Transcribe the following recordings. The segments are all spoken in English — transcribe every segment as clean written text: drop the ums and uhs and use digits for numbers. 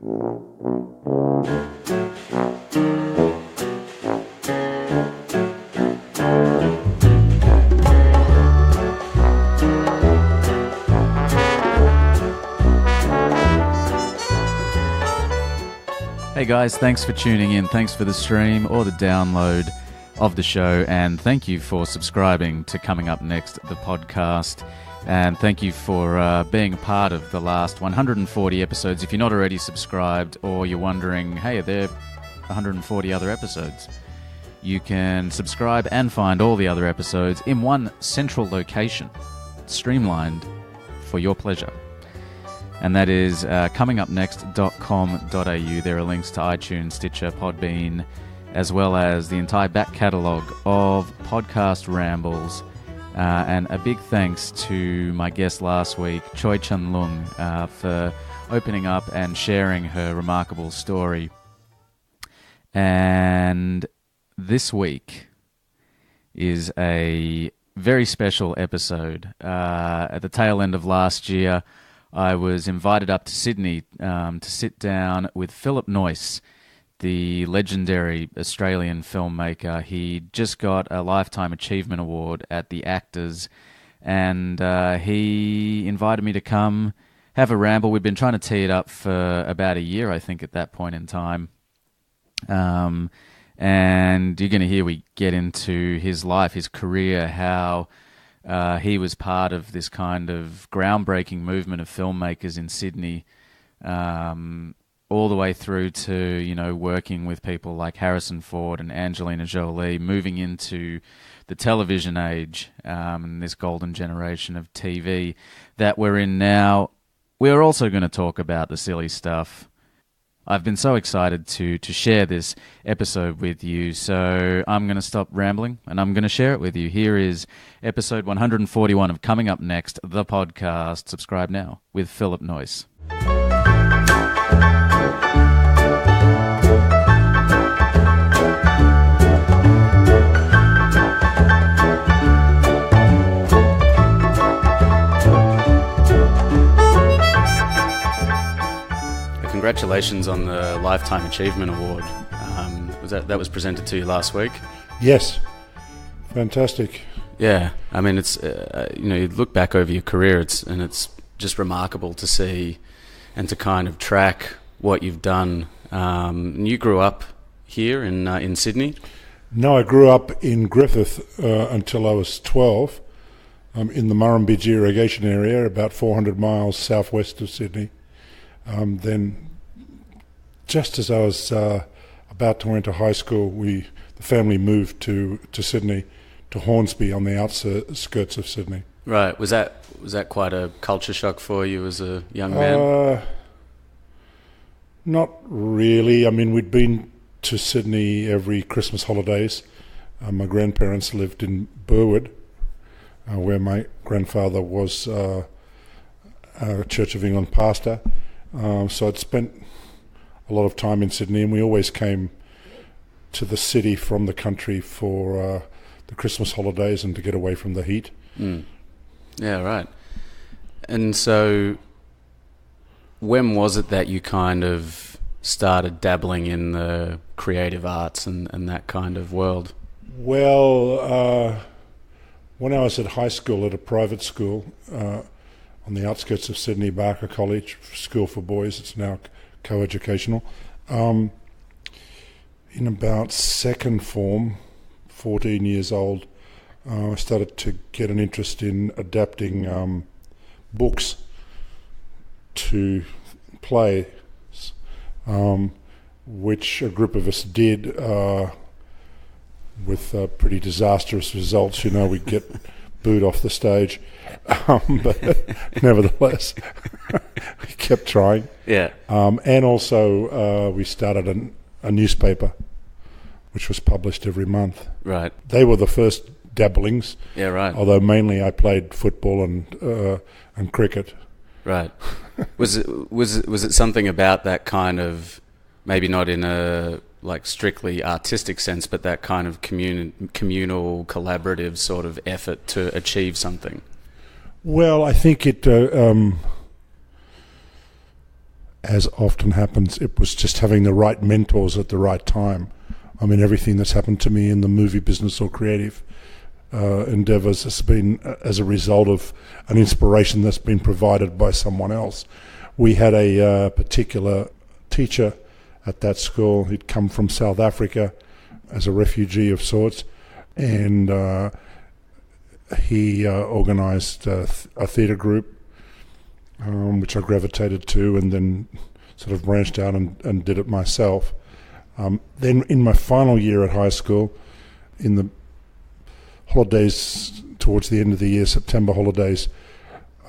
Hey guys, thanks for tuning in. Thanks for the stream or the download of the show, and thank you for subscribing to Coming Up Next, the podcast, and thank you for being a part of the last 140 episodes. If you're not already subscribed or you're wondering, hey, are there 140 other episodes? You can subscribe and find all the other episodes in one central location, streamlined for your pleasure. And that is comingupnext.com.au. There are links to iTunes, Stitcher, Podbean, as well as the entire back catalogue of podcast rambles. And a big thanks to my guest last week, Choi Chun Lung, for opening up and sharing her remarkable story. And this week is a very special episode. At the tail end of last year, I was invited up to Sydney to sit down with Phillip Noyce, the legendary Australian filmmaker. He just got a Lifetime Achievement Award at the AACTAs, and he invited me to come have a ramble. We've been trying to tee it up for about a year, I think, at that point in time. And you're going to hear we get into his life, his career, how he was part of this kind of groundbreaking movement of filmmakers in Sydney, all the way through to, you know, working with people like Harrison Ford and Angelina Jolie, moving into the television age, and this golden generation of TV that we're in now. We're also going to talk about the silly stuff. I've been so excited to share this episode with you, so I'm going to stop rambling and I'm going to share it with you. Here is episode 141 of Coming Up Next, the podcast. Subscribe now with Phillip Noyce. Congratulations on the Lifetime Achievement Award. That was presented to you last week? Yes. Fantastic. Yeah. I mean, it's you look back over your career, it's just remarkable to see and to kind of track what you've done. And you grew up here in Sydney? No, I grew up in Griffith until I was 12, in the Murrumbidgee irrigation area, about 400 miles southwest of Sydney. Then, just as I was about to enter high school, the family moved to Sydney, to Hornsby on the outskirts of Sydney. Right. Was that quite a culture shock for you as a young man? Not really. I mean, we'd been to Sydney every Christmas holidays. My grandparents lived in Burwood, where my grandfather was a Church of England pastor. So I'd spent a lot of time in Sydney, and we always came to the city from the country for the Christmas holidays and to get away from the heat. Mm. Yeah, right. And so when was it that you kind of started dabbling in the creative arts and that kind of world? Well, when I was at high school, at a private school, on the outskirts of Sydney, Barker College, school for boys. It's now co-educational. In about second form, 14 years old, I started to get an interest in adapting books to plays, which a group of us did with pretty disastrous results. We'd get booed off the stage. But nevertheless, we kept trying. Yeah. And also we started a newspaper, which was published every month. Right. They were the first dabblings. Yeah, right. Although mainly I played football and cricket. Right. Was it something about that kind of, maybe not in a like strictly artistic sense, but that kind of communal, collaborative sort of effort to achieve something? Well, I think it as often happens, it was just having the right mentors at the right time. I mean, everything that's happened to me in the movie business or creative endeavors has been as a result of an inspiration that's been provided by someone else. We had a particular teacher at that school. He'd come from South Africa as a refugee of sorts, and he organised a theatre group, which I gravitated to, and then sort of branched out and did it myself. Then in my final year at high school, in the holidays towards the end of the year, September holidays,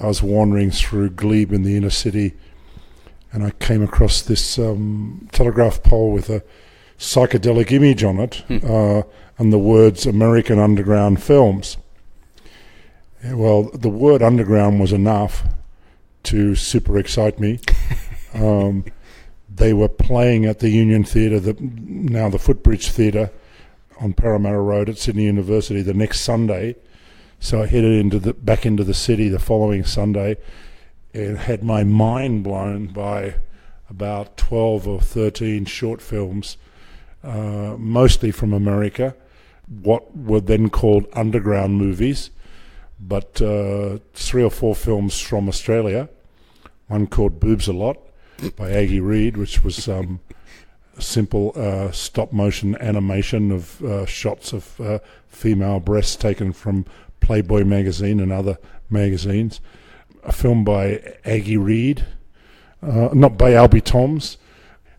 I was wandering through Glebe in the inner city, and I came across this telegraph pole with a psychedelic image on it, and the words American Underground Films. Well, the word underground was enough to super excite me. They were playing at the Union Theatre, now the Footbridge Theatre, on Parramatta Road at Sydney University the next Sunday. So I headed back into the city the following Sunday and had my mind blown by about 12 or 13 short films, mostly from America, what were then called underground movies, but 3 or 4 films from Australia, one called Boobs a Lot by Aggie Reed, which was simple stop-motion animation of shots of female breasts taken from Playboy magazine and other magazines. A film by Aggie Reed, not by Albie Toms,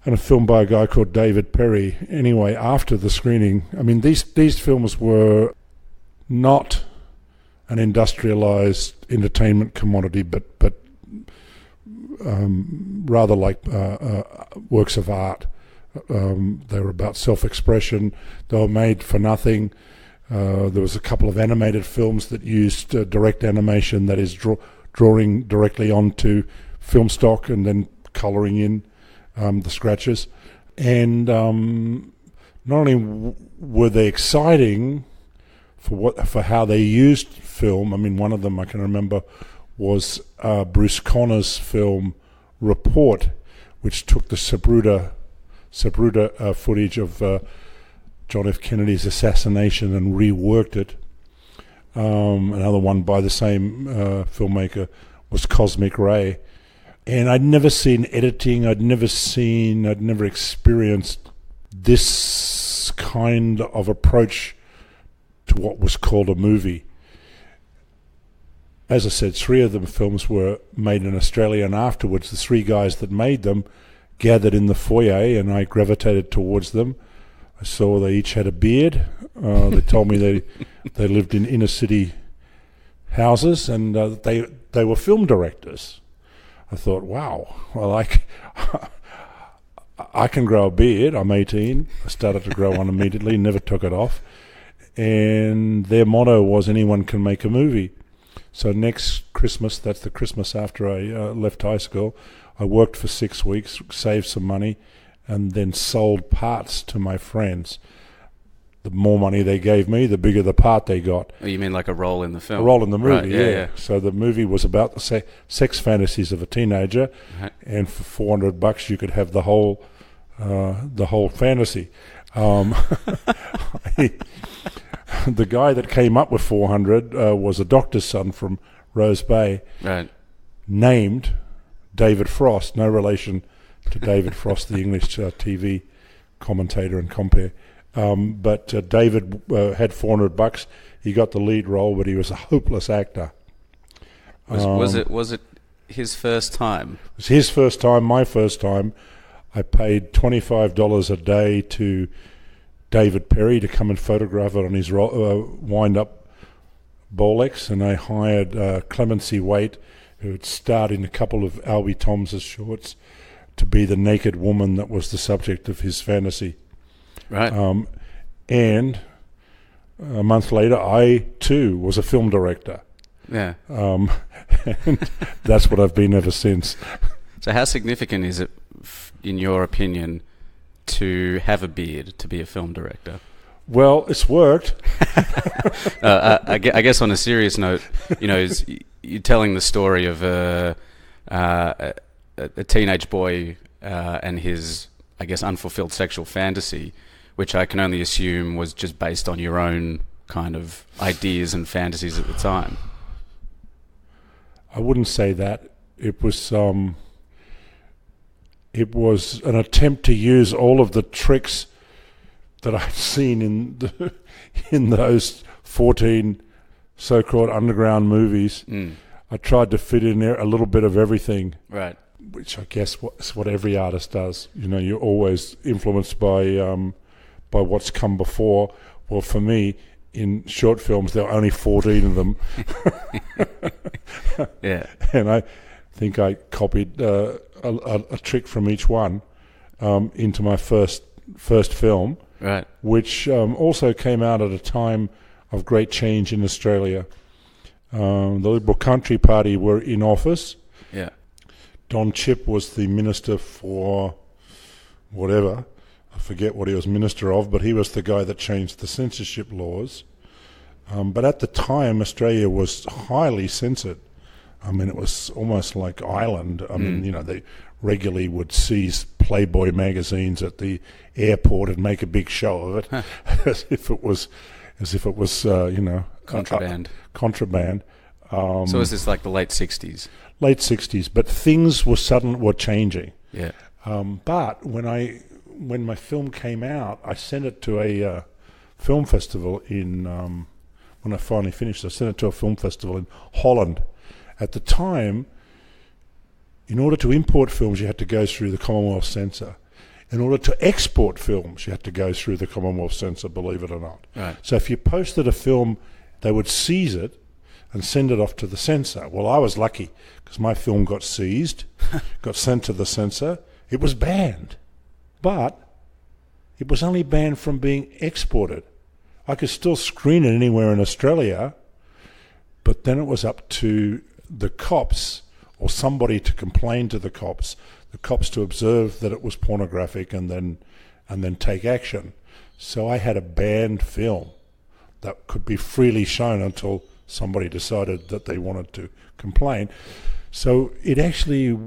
and a film by a guy called David Perry. Anyway, after the screening, I mean, these films were not an industrialized entertainment commodity, but rather like works of art. They were about self-expression. They were made for nothing. There was a couple of animated films that used direct animation, that is drawing directly onto film stock and then colouring in the scratches. And not only were they exciting for how they used film. I mean, one of them I can remember was Bruce Conner's film Report, which took the Sabruder footage of John F. Kennedy's assassination and reworked it. Another one by the same filmmaker was Cosmic Ray. And I'd never seen editing, I'd never experienced this kind of approach to what was called a movie. As I said, 3 of the films were made in Australia, and afterwards the 3 guys that made them gathered in the foyer, and I gravitated towards them. I saw they each had a beard. They told me they lived in inner city houses, and they were film directors. I thought, wow, well, I can grow a beard. I'm 18. I started to grow one immediately, never took it off. And their motto was, anyone can make a movie. So next Christmas, that's the Christmas after I left high school, I worked for 6 weeks, saved some money, and then sold parts to my friends. The more money they gave me, the bigger the part they got. Oh, you mean like a role in the film? A role in the movie, right, yeah. So the movie was about the sex fantasies of a teenager, and for $400 you could have the whole fantasy. The guy that came up with 400 was a doctor's son from Rose Bay, right, named David Frost, no relation to David Frost, the English TV commentator and compere. But David had $400. He got the lead role, but he was a hopeless actor. Was it his first time? It was his first time, my first time. I paid $25 a day to David Perry to come and photograph it on his wind-up Bolex, and I hired Clemency Waite, who had starred in a couple of Albie Tom's shorts, to be the naked woman that was the subject of his fantasy. Right. And a month later, I too was a film director. Yeah. And that's what I've been ever since. So how significant is it, in your opinion, to have a beard to be a film director? Well, it's worked. I guess on a serious note, you're telling the story of a a teenage boy and his, I guess, unfulfilled sexual fantasy, which I can only assume was just based on your own kind of ideas and fantasies at the time. I wouldn't say that. It was an attempt to use all of the tricks that I'd seen in those 14 so-called underground movies. I tried to fit in there a little bit of everything, right? Which I guess is what every artist does. You know, you're always influenced by what's come before. Well, for me, in short films, there are only 14 of them. Yeah, and I think I copied a trick from each one into my first film, right? Which also came out at a time of great change in Australia. The Liberal Country Party were in office. Yeah. Don Chipp was the minister for whatever. I forget what he was minister of, but he was the guy that changed the censorship laws. But at the time, Australia was highly censored. I mean, it was almost like Ireland. I mean, you know, they regularly would seize Playboy magazines at the airport and make a big show of it, as if it was, you know, Contraband. Contraband. So is this like the late 60s? Late 60s, but things were changing. Yeah. But when my film came out, I sent it to a film festival in. When I finally finished, I sent it to a film festival in Holland. At the time, in order to import films, you had to go through the Commonwealth censor. In order to export films, you had to go through the Commonwealth censor, believe it or not. Right. So if you posted a film, they would seize it and send it off to the censor. Well, I was lucky because my film got seized, got sent to the censor. It was banned, but it was only banned from being exported. I could still screen it anywhere in Australia, but then it was up to the cops or somebody to complain to the cops to observe that it was pornographic and then take action. So I had a banned film that could be freely shown until somebody decided that they wanted to complain. So it actually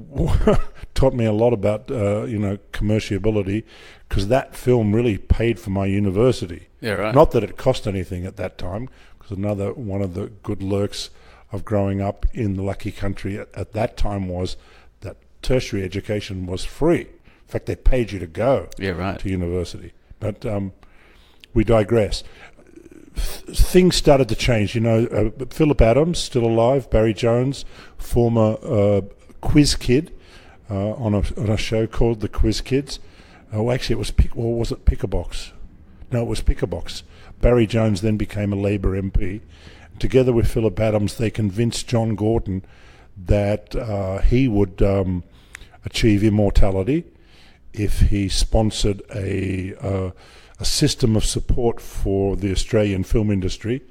taught me a lot about commerciability, because that film really paid for my university. Yeah, right. Not that it cost anything at that time, because another one of the good lurks of growing up in the lucky country at that time was that tertiary education was free. In fact, they paid you to go to university. But we digress. Things started to change. You know, Phillip Adams, still alive, Barry Jones, former quiz kid on a show called The Quiz Kids. Oh, actually, it was was it Pickerbox? No, it was Pickerbox. Barry Jones then became a Labor MP. Together with Phillip Adams, they convinced John Gorton that he would achieve immortality if he sponsored a system of support for the Australian film industry,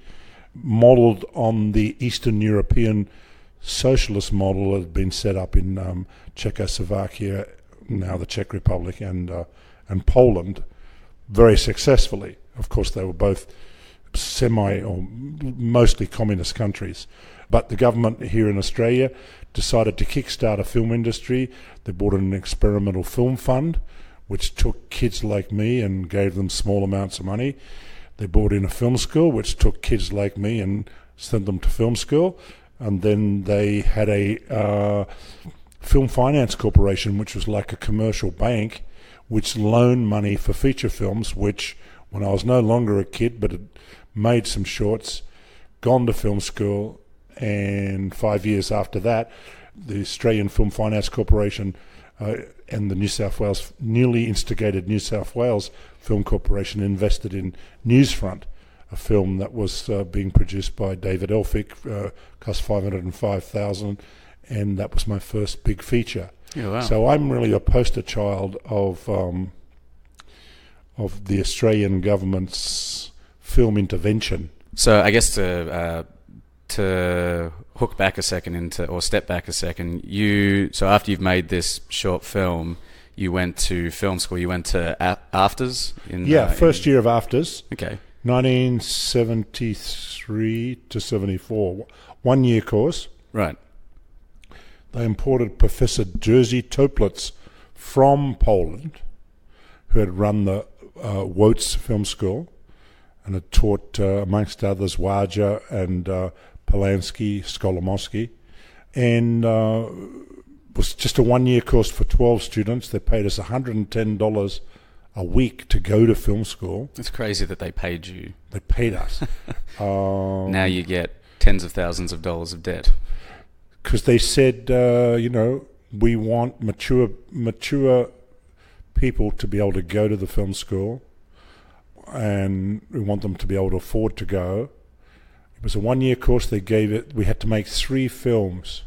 modelled on the Eastern European socialist model that had been set up in Czechoslovakia, now the Czech Republic, and Poland, very successfully. Of course, they were both semi or mostly communist countries. But the government here in Australia decided to kickstart a film industry. They bought an experimental film fund, which took kids like me and gave them small amounts of money. They brought in a film school, which took kids like me and sent them to film school. And then they had a film finance corporation, which was like a commercial bank, which loaned money for feature films, which, when I was no longer a kid but had made some shorts, gone to film school, and 5 years after that, the Australian Film Finance Corporation and the newly instigated New South Wales Film Corporation invested in Newsfront, a film that was being produced by David Elphick, cost $505,000, and that was my first big feature. Yeah, wow. So I'm really a poster child of the Australian government's film intervention. So I guess to hook back a second step back a second, so after you've made this short film, you went to film school. You went to AFTAs? First year of AFTAs. Okay. 1973 to 74. 1 year course. Right. They imported Professor Jerzy Toplitz from Poland, who had run the Łódź Film School and had taught, amongst others, Waja and Polanski, Skolimowski, and was just a one-year course for 12 students. They paid us $110 a week to go to film school. It's crazy that they paid you. They paid us. Now you get tens of thousands of dollars of debt. Because they said, we want mature people to be able to go to the film school, and we want them to be able to afford to go. It was a one-year course. They gave it. We had to make 3 films: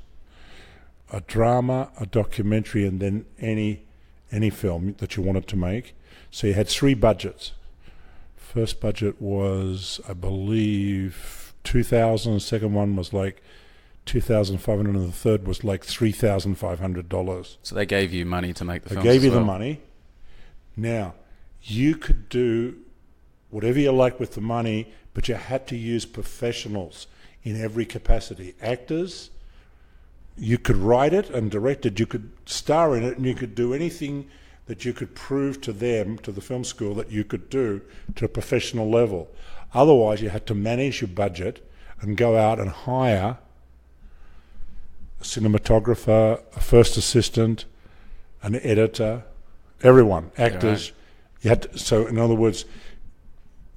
a drama, a documentary, and then any film that you wanted to make. So you had 3 budgets. First budget was, I believe, $2,000. The second one was like $2,500, and the third was like $3,500. So they gave you money to make the film. They gave you the money. Now, you could do whatever you like with the money, but you had to use professionals in every capacity. Actors, you could write it and direct it, you could star in it, and you could do anything that you could prove to them, to the film school, that you could do to a professional level. Otherwise, you had to manage your budget and go out and hire a cinematographer, a first assistant, an editor, everyone, actors. Yeah, right. You had to, so in other words,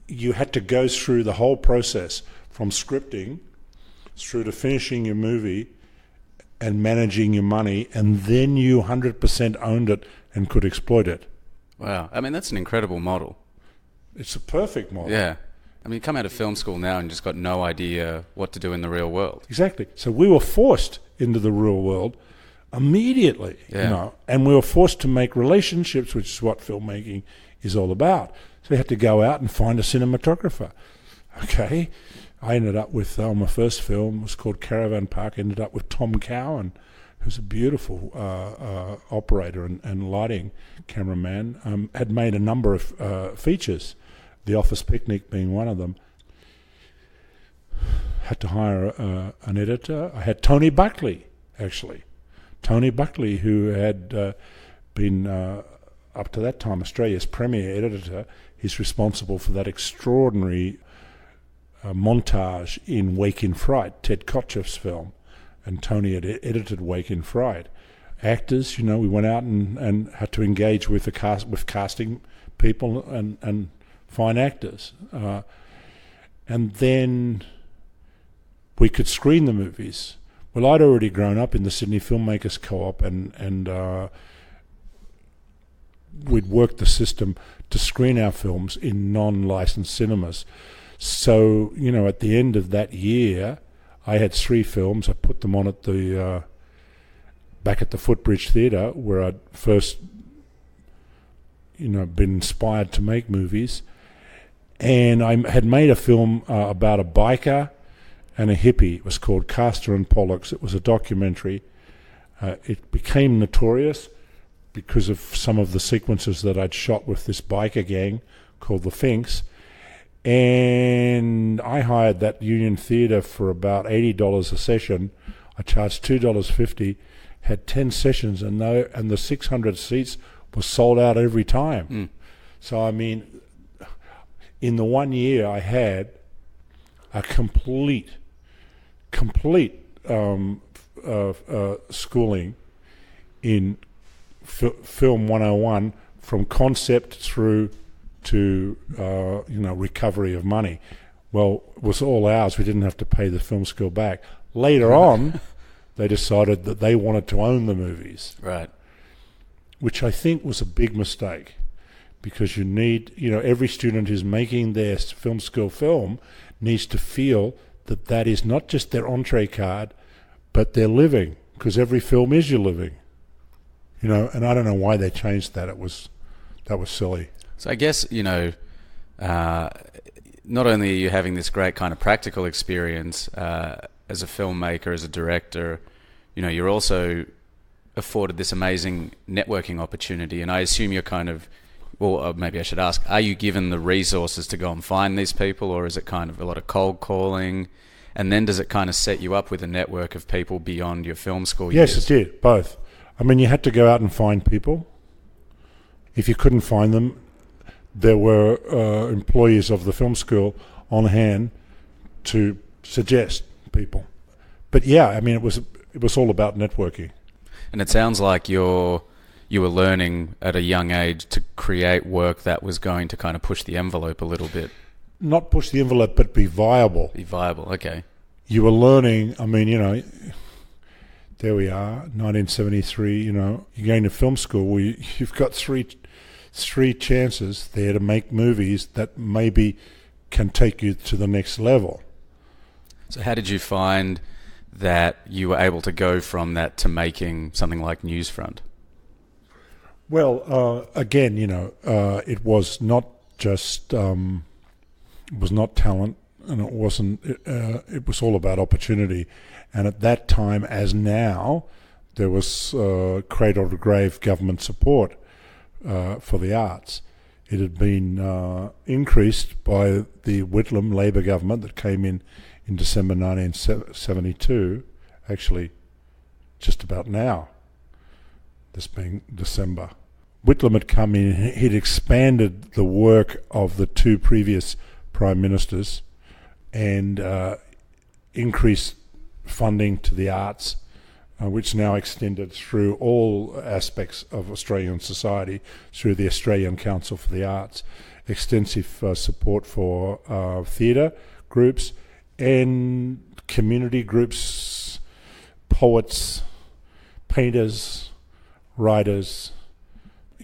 you had to go through the whole process from scripting through to finishing your movie and managing your money, and then you 100% owned it and could exploit it. Wow. I mean, that's an incredible model. It's a perfect model. Yeah. I mean, you come out of film school now and just got no idea what to do in the real world. Exactly. So we were forced into the real world immediately, Yeah. and we were forced to make relationships, which is what filmmaking is all about. So we had to go out and find a cinematographer. Okay. I ended up with, my first film was called Caravan Park, ended up with Tom Cowan, who's a beautiful operator and lighting cameraman, had made a number of features, The Office Picnic being one of them. Had to hire an editor. I had Tony Buckley, actually. Tony Buckley, who had been, up to that time, Australia's premier editor. He's responsible for that extraordinary montage in Wake in Fright, Ted Kotcheff's film, and Tony had edited Wake in Fright. Actors, we went out and had to engage with casting people and find actors, and then we could screen the movies. Well, I'd already grown up in the Sydney Filmmakers Co-op, and we'd worked the system to screen our films in non-licensed cinemas. So, at the end of that year, I had 3 films. I put them on at the back at the Footbridge Theatre, where I'd first, been inspired to make movies. And I had made a film about a biker and a hippie. It was called Castor and Pollux. It was a documentary. It became notorious because of some of the sequences that I'd shot with this biker gang called the Finks. And I hired that Union Theatre for about $80 a session. I charged $2.50, had 10 sessions, and the 600 seats were sold out every time. Mm. So, I mean, in the 1 year I had a complete schooling in Film 101, from concept through to recovery of money. Well, it was all ours. We didn't have to pay the film school back. Later on, they decided that they wanted to own the movies, Right. which I think was a big mistake, because you need, every student who's making their film school film needs to feel that that is not just their entree card, but their living, because every film is your living. And I don't know why they changed that. That was silly. So I guess, not only are you having this great kind of practical experience as a filmmaker, as a director, you're also afforded this amazing networking opportunity. And I assume you're kind of, well, maybe I should ask, are you given the resources to go and find these people, or is it kind of a lot of cold calling? And then does it kind of set you up with a network of people beyond your film school Yes, years? it did, both. I mean, you had to go out and find people. If you couldn't find them, there were employees of the film school on hand to suggest people. But yeah, I mean, it was all about networking. And it sounds like you were learning at a young age to create work that was going to kind of push the envelope a little bit. Not push the envelope, but be viable. Be viable, okay. You were learning, I mean, there we are, 1973, you're going to film school where you've got three chances there to make movies that maybe can take you to the next level. So how did you find that you were able to go from that to making something like Newsfront? Well, again, it was not just, it was not talent, and it wasn't, it was all about opportunity. And at that time, as now, there was cradle to grave government support for the arts. It had been increased by the Whitlam Labor government that came in December 1972, actually just about now, this being December. Whitlam had come in, he'd expanded the work of the two previous prime ministers and increased funding to the arts, which now extended through all aspects of Australian society, through the Australian Council for the Arts, extensive support for theatre groups and community groups, poets, painters, writers,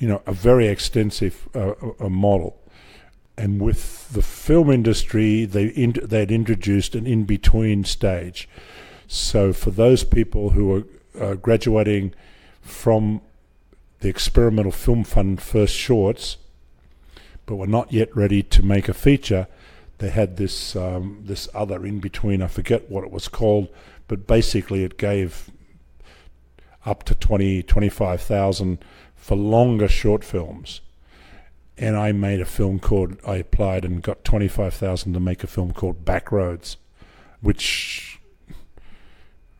a very extensive model. And with the film industry, they'd introduced an in-between stage. So for those people who were graduating from the Experimental Film Fund first shorts, but were not yet ready to make a feature, they had this other in-between. I forget what it was called, but basically it gave up to 25,000 for longer short films. And I made a film I applied and got 25,000 to make a film called Backroads, which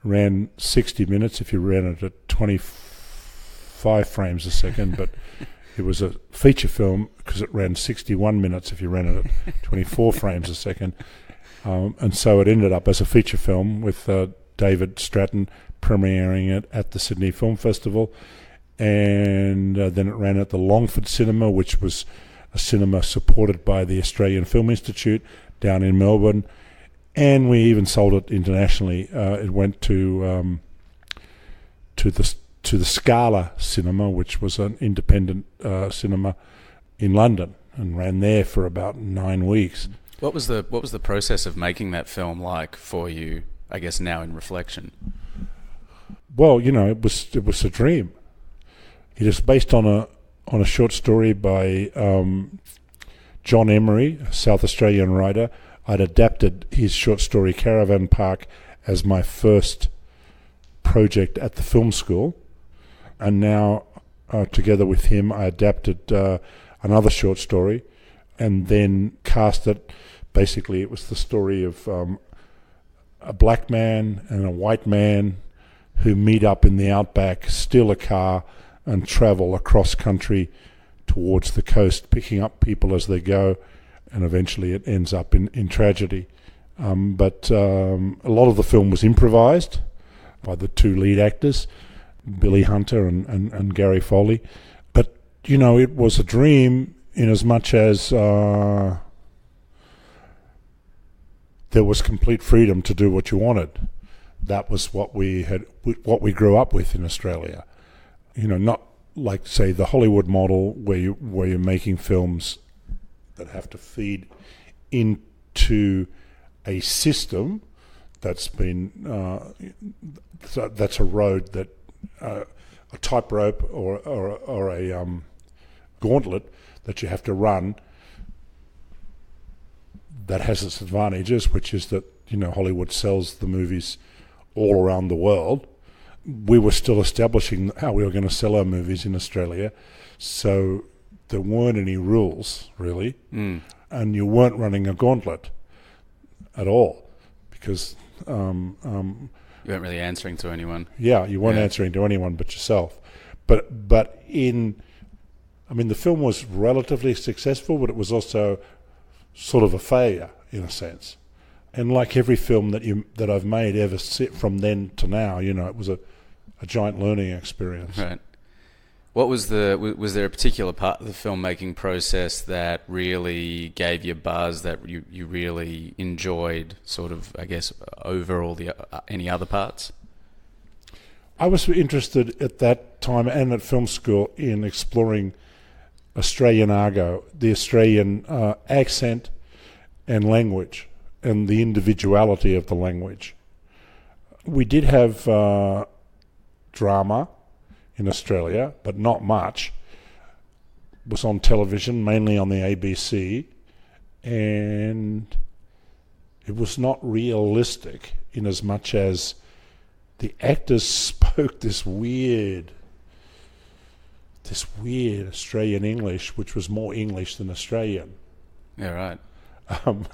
ran 60 minutes if you ran it at 25 frames a second, but it was a feature film because it ran 61 minutes if you ran it at 24 frames a second. And so it ended up as a feature film with David Stratton premiering it at the Sydney Film Festival. And then it ran at the Longford Cinema, which was a cinema supported by the Australian Film Institute down in Melbourne. And we even sold it internationally. It went to the Scala Cinema, which was an independent cinema in London, and ran there for about 9 weeks. What was the process of making that film like for you, I guess now in reflection? Well, it was a dream. It is based on a short story by John Emery, a South Australian writer. I'd adapted his short story Caravan Park as my first project at the film school, and now together with him I adapted another short story and then cast it. Basically it was the story of a black man and a white man who meet up in the outback, steal a car and travel across country towards the coast, picking up people as they go, and eventually it ends up in tragedy. But a lot of the film was improvised by the two lead actors, Billy Hunter and Gary Foley. But, it was a dream in as much as there was complete freedom to do what you wanted. That was what we grew up with in Australia. Not like, say, the Hollywood model where you're making films that have to feed into a system that's been that's a road that a tightrope or a gauntlet that you have to run that has its advantages, which is that Hollywood sells the movies all around the world. We were still establishing how we were going to sell our movies in Australia, so there weren't any rules really, and you weren't running a gauntlet at all, because You weren't really answering to anyone. you weren't answering to anyone but yourself. But the film was relatively successful, but it was also sort of a failure in a sense. And like every film that I've made ever from then to now, it was a giant learning experience. Right. What was there a particular part of the filmmaking process that really gave you buzz, that you really enjoyed, sort of, I guess, over all the any other parts? I was interested at that time and at film school in exploring Australian argot, the Australian accent and language, and the individuality of the language. We did have drama in Australia, but not much. It was on television, mainly on the ABC, and it was not realistic in as much as the actors spoke this weird Australian English, which was more English than Australian. Yeah, right.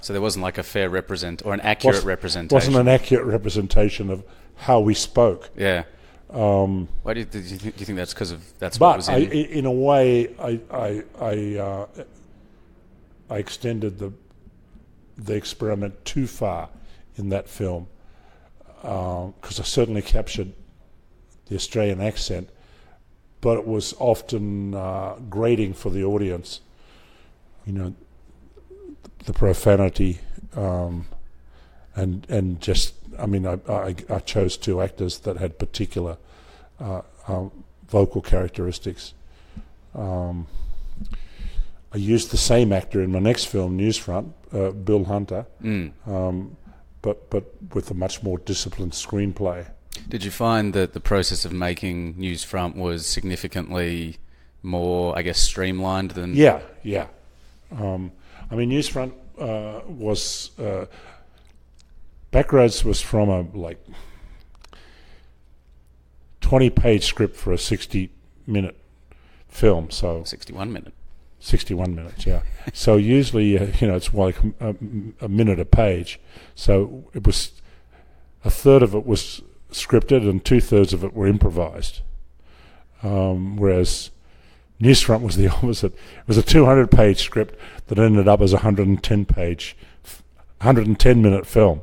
So there wasn't like a fair or an accurate representation. Wasn't an accurate representation of how we spoke. Yeah. Why do you think that's because of that's what was in? But in a way, I extended the experiment too far in that film, because I certainly captured the Australian accent, but it was often grating for the audience. The profanity, and just, I chose two actors that had particular vocal characteristics. I used the same actor in my next film, Newsfront, Bill Hunter, but with a much more disciplined screenplay. Did you find that the process of making Newsfront was significantly more, I guess, streamlined than? Yeah. Newsfront was Backroads was from a 20-page script for a 60-minute film. So 61 minutes. 61 minutes, yeah. So usually, it's like a minute a page. So it was a third of it was scripted and 2/3 of it were improvised. Whereas Newsfront was the opposite. It was a 200-page script that ended up as a 110-minute film,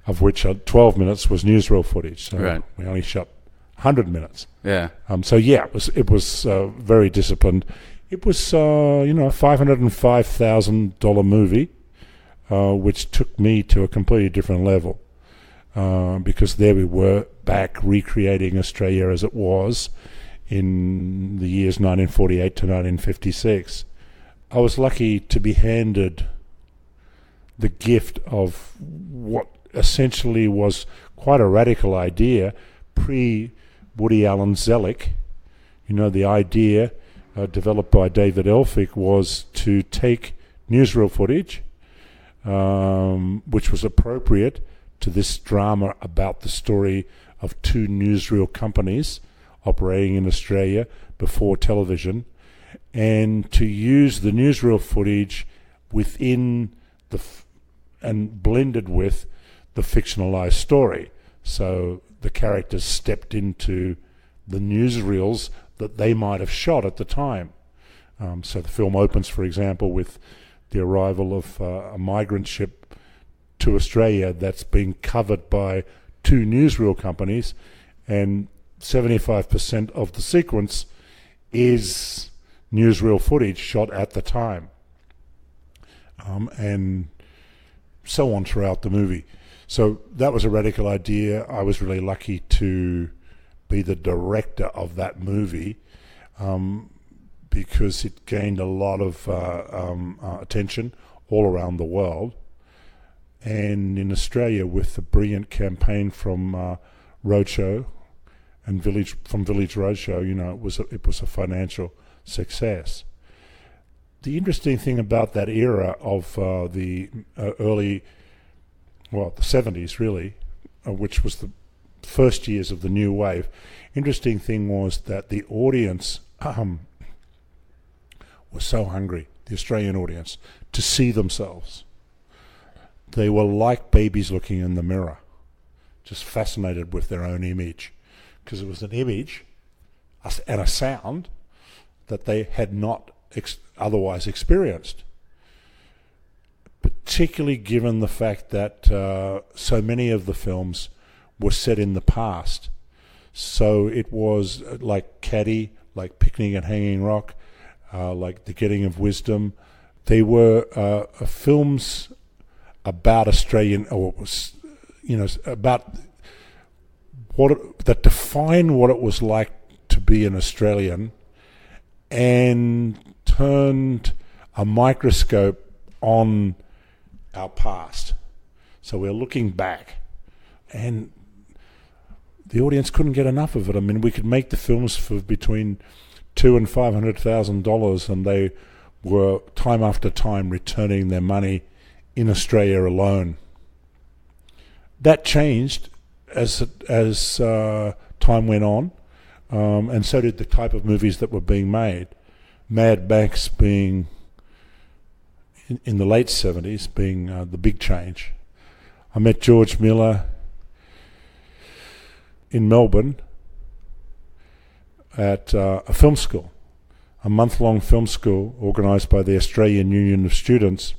of which 12 minutes was newsreel footage. So right. We only shot 100 minutes. Yeah. It was very disciplined. It was a $505,000 movie, which took me to a completely different level, because there we were back recreating Australia as it was in the years 1948 to 1956. I was lucky to be handed the gift of what essentially was quite a radical idea pre-Woody Allen Zelig. The idea developed by David Elphick was to take newsreel footage, which was appropriate to this drama about the story of two newsreel companies operating in Australia before television, and to use the newsreel footage within and blended with the fictionalized story. So the characters stepped into the newsreels that they might have shot at the time. So the film opens, for example, with the arrival of a migrant ship to Australia that's being covered by two newsreel companies, and 75% of the sequence is newsreel footage shot at the time, and so on throughout the movie. So that was a radical idea. I was really lucky to be the director of that movie, because it gained a lot of attention all around the world. And in Australia, with the brilliant campaign from Roadshow and Village Roadshow, it was a financial success. The interesting thing about that era of the early, the 70s really, which was the first years of the new wave, interesting thing was that the audience was so hungry, the Australian audience, to see themselves. They were like babies looking in the mirror, just fascinated with their own image, because it was an image and a sound that they had not otherwise experienced. Particularly given the fact that so many of the films were set in the past. So it was like Caddy, like Picnic at Hanging Rock, like The Getting of Wisdom. They were films about Australian, or about that defined what it was like to be an Australian, and turned a microscope on our past. So we're looking back, and the audience couldn't get enough of it. I mean, we could make the films for between $200,000 and $500,000, and they were time after time returning their money in Australia alone. That changed as time went on, and so did the type of movies that were being made. Mad Max being in the late 70s, being the big change. I met George Miller in Melbourne at a film school, a month-long film school organised by the Australian Union of Students,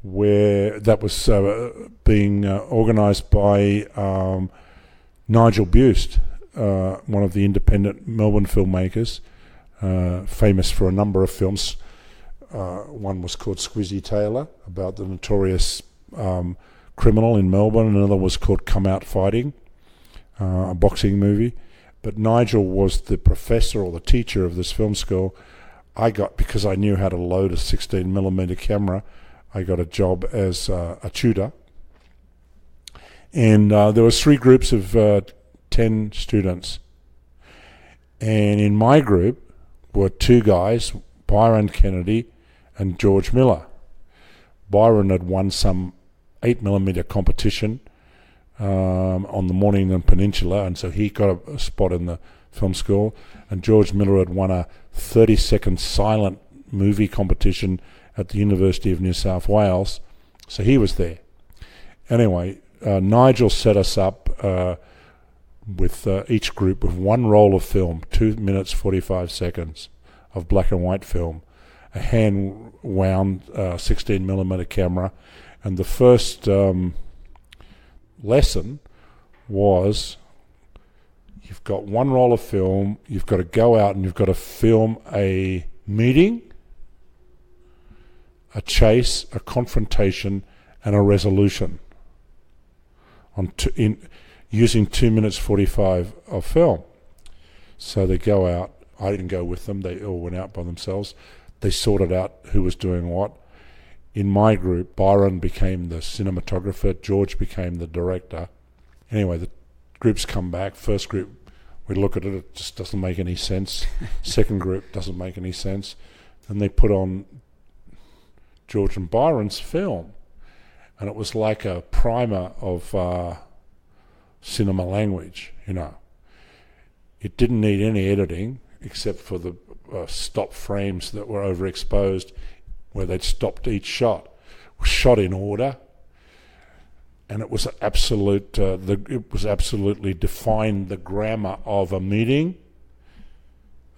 where that was being organised by Nigel Buist, one of the independent Melbourne filmmakers, famous for a number of films. One was called Squizzy Taylor, about the notorious criminal in Melbourne. Another was called Come Out Fighting, a boxing movie. But Nigel was the professor or the teacher of this film school. I got, because I knew how to load a 16mm camera, I got a job as a tutor. And there was 3 groups of 10 students. And in my group were 2 guys, Byron Kennedy and George Miller. Byron had won some 8mm competition on the Mornington Peninsula, and so he got a spot in the film school. And George Miller had won a 30-second silent movie competition at the University of New South Wales, so he was there. Anyway, Nigel set us up with each group with 1 roll of film, 2 minutes 45 seconds of black and white film, a hand wound 16mm camera, and the first lesson was, you've got 1 roll of film, you've got to go out and you've got to film a meeting, a chase, a confrontation, and a resolution using 2 minutes 45 of film. So they go out. I didn't go with them. They all went out by themselves. They sorted out who was doing what. In my group, Byron became the cinematographer, George became the director. Anyway, the groups come back. First group, we look at it, it just doesn't make any sense. Second group, doesn't make any sense. And they put on George and Byron's film. And it was like a primer of cinema language, It didn't need any editing except for the stop frames that were overexposed, where they'd stopped each shot. It was shot in order, and it was absolutely defined the grammar of a meeting,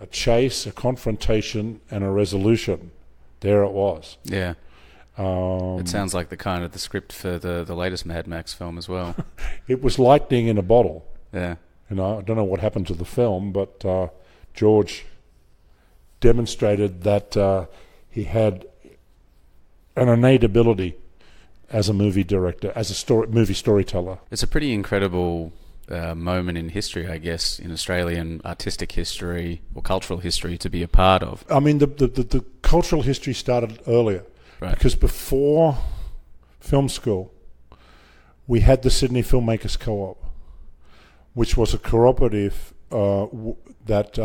a chase, a confrontation, and a resolution. There it was. Yeah. It sounds like the script for the latest Mad Max film as well. It was lightning in a bottle. Yeah. I don't know what happened to the film, but George demonstrated that he had an innate ability as a movie director, as a movie storyteller. It's a pretty incredible moment in history, I guess, in Australian artistic history or cultural history to be a part of. I mean, the cultural history started earlier. Right. Because before film school, we had the Sydney Filmmakers Co-op, which was a cooperative that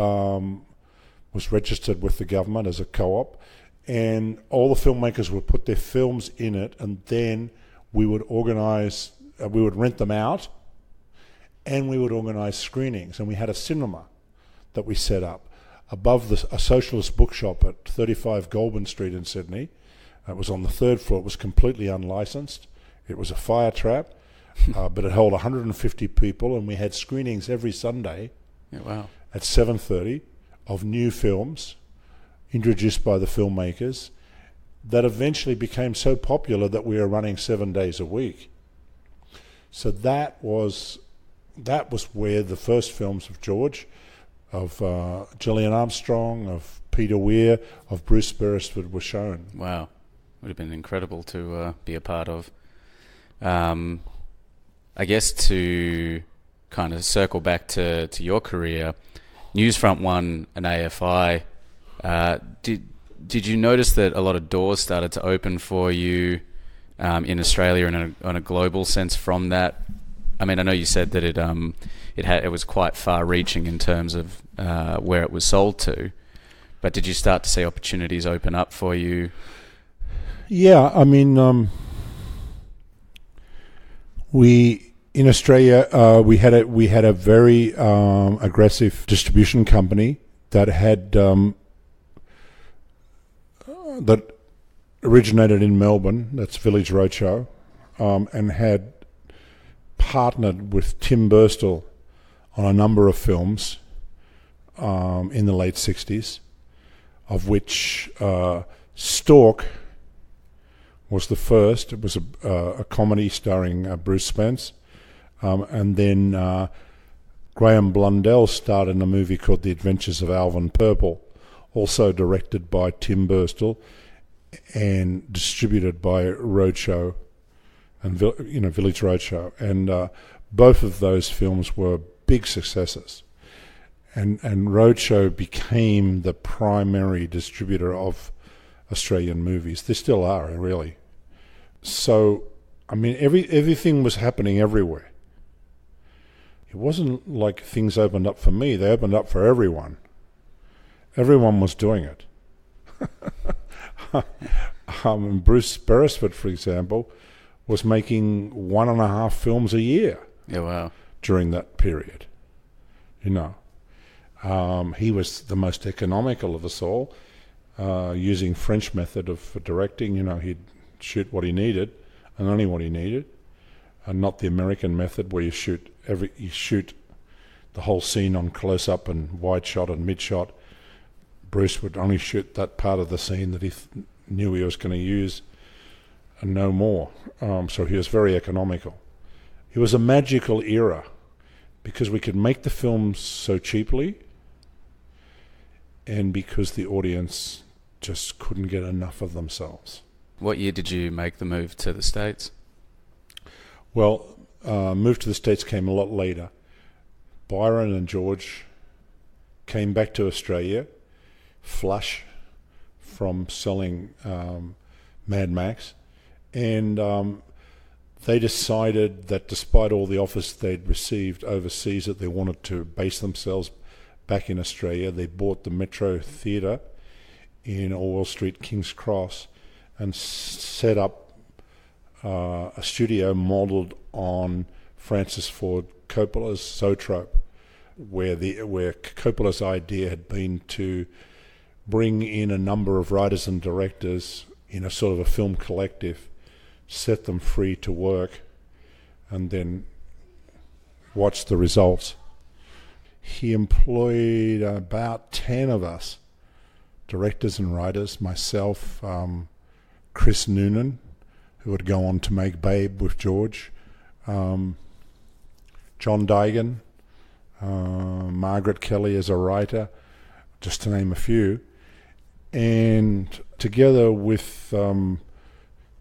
was registered with the government as a co-op, and all the filmmakers would put their films in it, and then we would organise, we would rent them out, and we would organise screenings. And we had a cinema that we set up above a socialist bookshop at 35 Goulburn Street in Sydney. It was on the 3rd floor. It was completely unlicensed. It was a fire trap, but it held 150 people, and we had screenings every Sunday at 7:30 of new films introduced by the filmmakers that eventually became so popular that we were running 7 days a week. So that was where the first films of George, of Gillian Armstrong, of Peter Weir, of Bruce Beresford were shown. Wow. Would have been incredible to be a part of. I guess to kind of circle back to your career, Newsfront won an AFI. Did you notice that a lot of doors started to open for you in Australia and on a global sense from that? I mean, I know you said that it was quite far-reaching in terms of where it was sold to, but did you start to see opportunities open up for you? Yeah, I mean, in Australia we had a very aggressive distribution company that had that originated in Melbourne. That's Village Roadshow, and had partnered with Tim Burstall on a number of films in the late 60s, of which Stork was the first. It was a comedy starring Bruce Spence, and then Graham Blundell starred in a movie called The Adventures of Alvin Purple, also directed by Tim Burstall and distributed by Roadshow and Village Roadshow, and both of those films were big successes, and Roadshow became the primary distributor of Australian movies. They still are, really. So, I mean, everything was happening everywhere. It wasn't like things opened up for me. They opened up for everyone. Everyone was doing it. Bruce Beresford, for example, was making 1.5 films a year. Yeah, wow. During that period. He was the most economical of us all, using French method of directing. He'd shoot what he needed and only what he needed, and not the American method where you shoot the whole scene on close up and wide shot and mid shot. Bruce would only shoot that part of the scene that he knew he was going to use and no more. So he was very economical. It was a magical era because we could make the films so cheaply, and because the audience just couldn't get enough of themselves. What year did you make the move to the States? Well, move to the States came a lot later. Byron and George came back to Australia flush from selling Mad Max, and they decided that despite all the offers they'd received overseas, that they wanted to base themselves back in Australia. They bought the Metro Theatre in Orwell Street, King's Cross, and set up a studio modelled on Francis Ford Coppola's Zoetrope, where Coppola's idea had been to bring in a number of writers and directors in a sort of a film collective, set them free to work, and then watch the results. He employed about 10 of us, directors and writers, myself, Chris Noonan, who would go on to make Babe with George, John Daigan, Margaret Kelly as a writer, just to name a few. And together with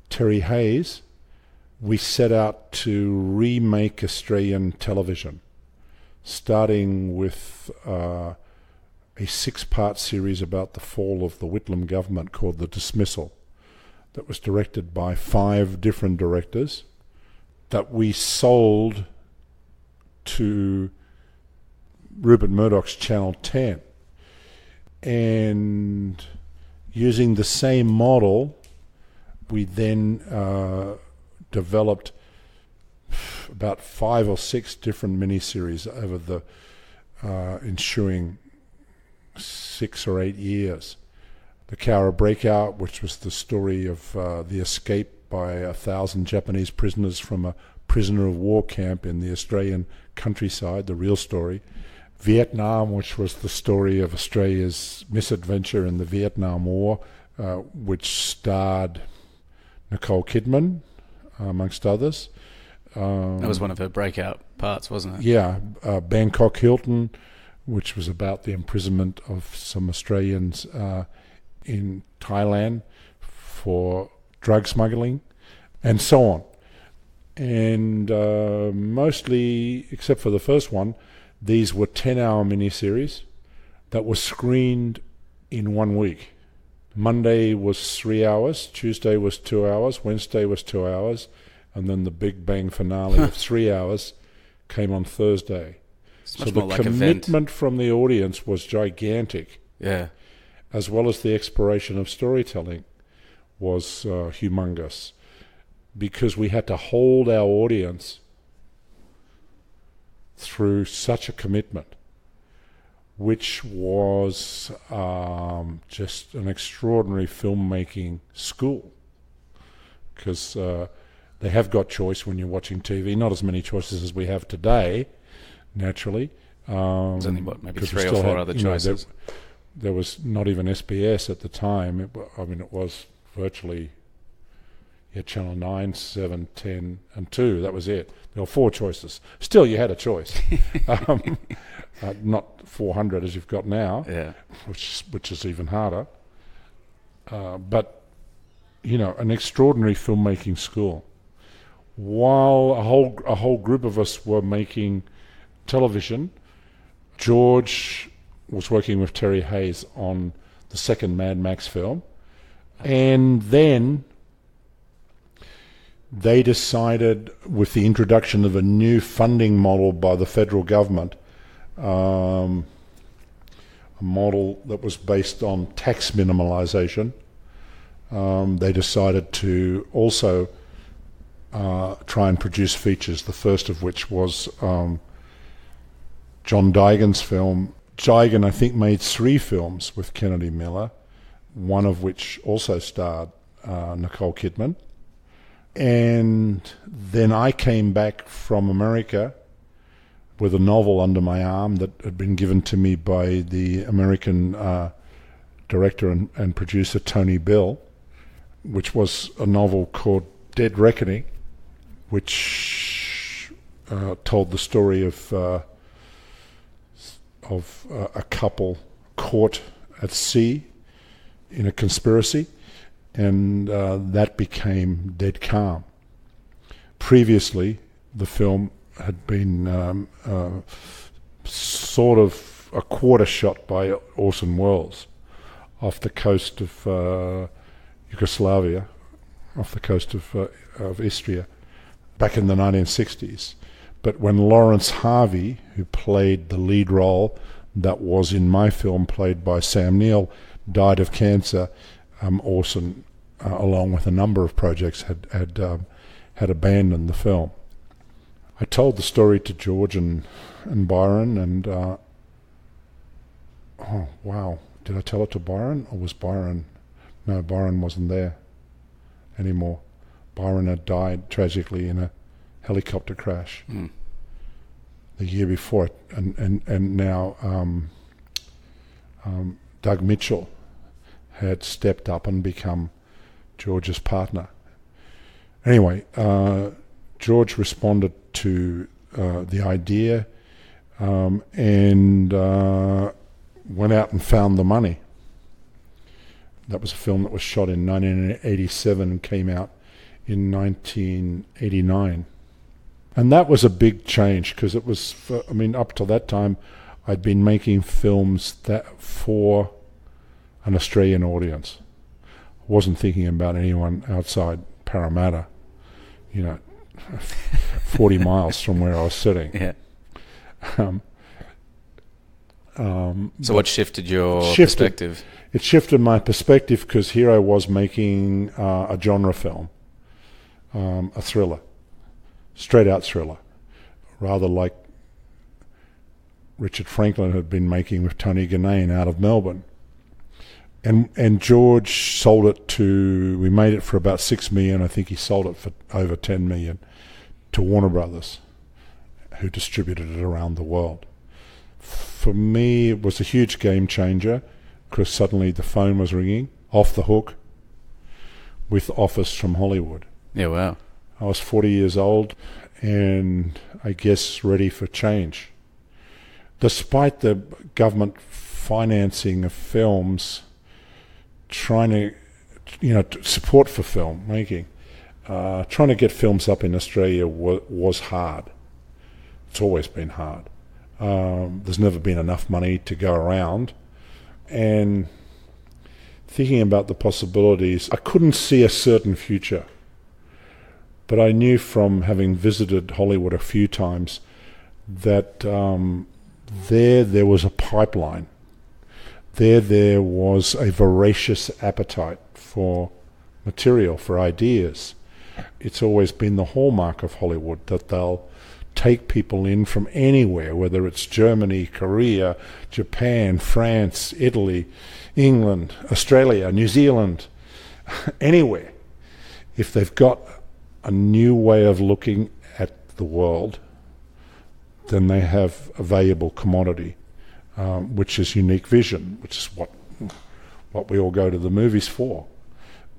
Terry Hayes, we set out to remake Australian television, starting with a 6-part series about the fall of the Whitlam government called The Dismissal, that was directed by 5 different directors, that we sold to Rupert Murdoch's Channel 10. And using the same model, we then developed about 5 or 6 different miniseries over the ensuing 6 or 8 years. The Cowra Breakout, which was the story of the escape by 1,000 Japanese prisoners from a prisoner of war camp in the Australian countryside, the real story. Vietnam, which was the story of Australia's misadventure in the Vietnam War, which starred Nicole Kidman, amongst others. That was one of her breakout parts, wasn't it? Yeah, Bangkok Hilton, which was about the imprisonment of some Australians in Thailand for drug smuggling, and so on. And mostly, except for the first one, these were 10-hour miniseries that were screened in 1 week. Monday was 3 hours, Tuesday was 2 hours, Wednesday was 2 hours, and then the big bang finale of 3 hours came on Thursday. So the commitment from the audience was gigantic. Yeah. As well as the exploration of storytelling was humongous, because we had to hold our audience through such a commitment, which was just an extraordinary filmmaking school, because they have got choice when you're watching TV, not as many choices as we have today, naturally. There's only, maybe 3 or 4 other choices. There was not even SBS at the time. It was virtually Channel 9, 7, 10, and 2. That was it. There were 4 choices. Still, you had a choice. Not 400 as you've got now, yeah, which is even harder. But, an extraordinary filmmaking school. While a whole group of us were making television, George was working with Terry Hayes on the second Mad Max film, and then they decided, with the introduction of a new funding model by the federal government, a model that was based on tax minimalisation, they decided to also try and produce features, the first of which was John Digan's film. Digan, I think, made 3 films with Kennedy Miller, one of which also starred Nicole Kidman. And then I came back from America with a novel under my arm that had been given to me by the American director and producer Tony Bill, which was a novel called Dead Reckoning, which told the story of a couple caught at sea in a conspiracy, and that became Dead Calm. Previously, the film had been sort of a quarter shot by Orson Welles off the coast of Yugoslavia, off the coast of Istria, back in the 1960s. But when Lawrence Harvey, who played the lead role that was in my film, played by Sam Neill, died of cancer, Orson, along with a number of projects, had abandoned the film. I told the story to George and Byron, and oh wow, did I tell it to Byron, or was Byron? No, Byron wasn't there anymore. Byron had died tragically in a helicopter crash the year before it, and now Doug Mitchell had stepped up and become George's partner. Anyway, George responded to the idea and went out and found the money. That was a film that was shot in 1987 and came out in 1989. And that was a big change, because it was, up to that time, I'd been making films that for an Australian audience. I wasn't thinking about anyone outside Parramatta, 40 miles from where I was sitting. Yeah. So what shifted your perspective? It shifted my perspective, because here I was making a genre film, a thriller, straight-out thriller, rather like Richard Franklin had been making with Tony Ganane out of Melbourne. And George sold it we made it for about $6 million. I think he sold it for over $10 million to Warner Brothers, who distributed it around the world. For me, it was a huge game changer, because suddenly the phone was ringing off the hook with offers from Hollywood. Yeah, wow. I was 40 years old and I guess ready for change. Despite the government financing of films, trying to, support for film making, trying to get films up in Australia was hard. It's always been hard. There's never been enough money to go around. And thinking about the possibilities, I couldn't see a certain future. But I knew from having visited Hollywood a few times that there was a pipeline. There was a voracious appetite for material, for ideas. It's always been the hallmark of Hollywood that they'll take people in from anywhere, whether it's Germany, Korea, Japan, France, Italy, England, Australia, New Zealand, anywhere. If they've got a new way of looking at the world, then they have a valuable commodity, which is unique vision, which is what we all go to the movies for.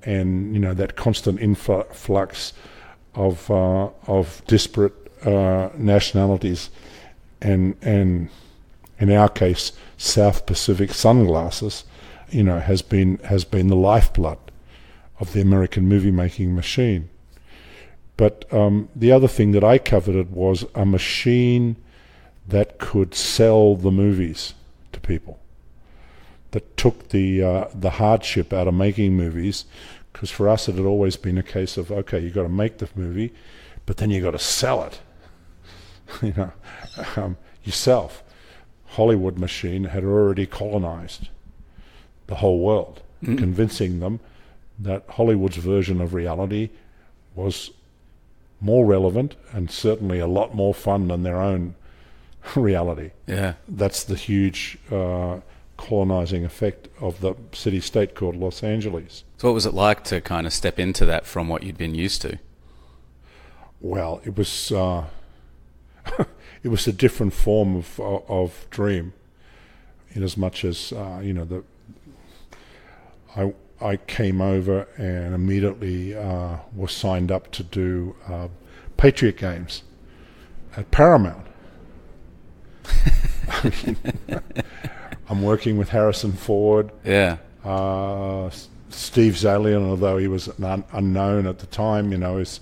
And that constant influx of disparate nationalities, and in our case, South Pacific sunglasses, has been the lifeblood of the American movie making machine. But the other thing that I coveted was a machine that could sell the movies to people, that took the hardship out of making movies, because for us it had always been a case of, okay, you've got to make the movie, but then you've got to sell it. Yourself. Hollywood machine had already colonized the whole world, convincing them that Hollywood's version of reality was more relevant and certainly a lot more fun than their own reality. Yeah. That's the huge colonizing effect of the city-state called Los Angeles. So what was it like to kind of step into that from what you'd been used to? Well, it was it was a different form of dream, in as much as I came over and immediately was signed up to do Patriot Games at Paramount. I'm working with Harrison Ford. Yeah. Steve Zalian, although he was unknown at the time, has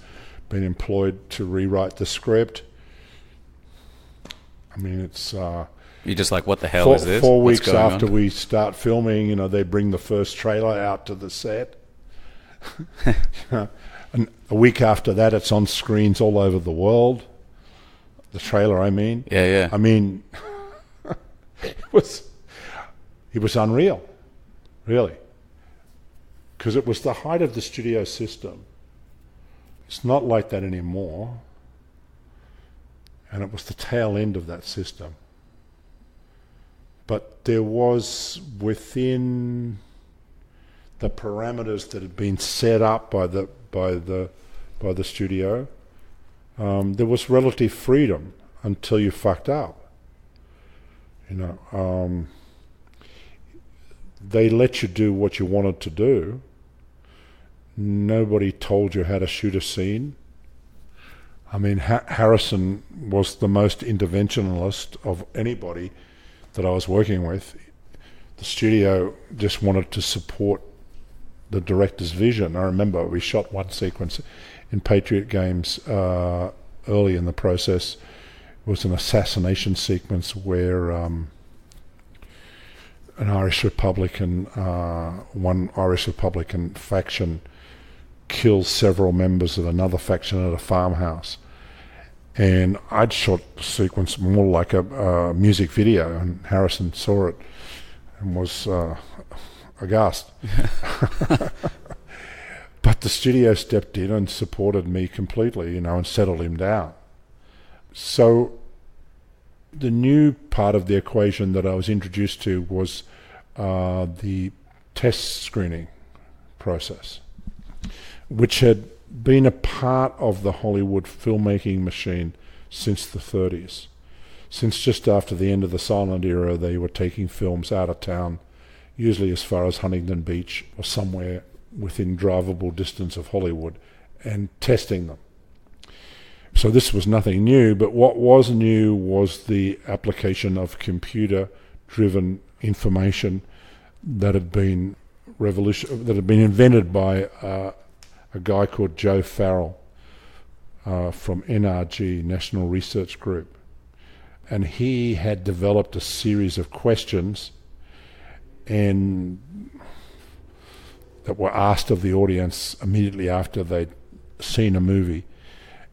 been employed to rewrite the script. I mean, it's... You're just like, what the hell is this? 4 weeks after we start filming, they bring the first trailer out to the set. And a week after that, it's on screens all over the world. The trailer, I mean. Yeah, yeah. I mean, it was unreal, really. Because it was the height of the studio system. It's not like that anymore. And it was the tail end of that system. But there was, within the parameters that had been set up by the studio, there was relative freedom until you fucked up. They let you do what you wanted to do. Nobody told you how to shoot a scene. I mean, Harrison was the most interventionalist of anybody that I was working with. The studio just wanted to support the director's vision. I remember we shot one sequence in Patriot Games early in the process. It was an assassination sequence where an Irish Republican, one Irish Republican faction kills several members of another faction at a farmhouse. And I'd shot the sequence more like a music video, and Harrison saw it and was aghast. But the studio stepped in and supported me completely, and settled him down. So the new part of the equation that I was introduced to was the test screening process, which had been a part of the Hollywood filmmaking machine since the 30s. Since just after the end of the silent era, they were taking films out of town, usually as far as Huntington Beach or somewhere within drivable distance of Hollywood, and testing them. So this was nothing new, but what was new was the application of computer-driven information that had been invented by a guy called Joe Farrell from NRG, National Research Group. And he had developed a series of questions and that were asked of the audience immediately after they'd seen a movie.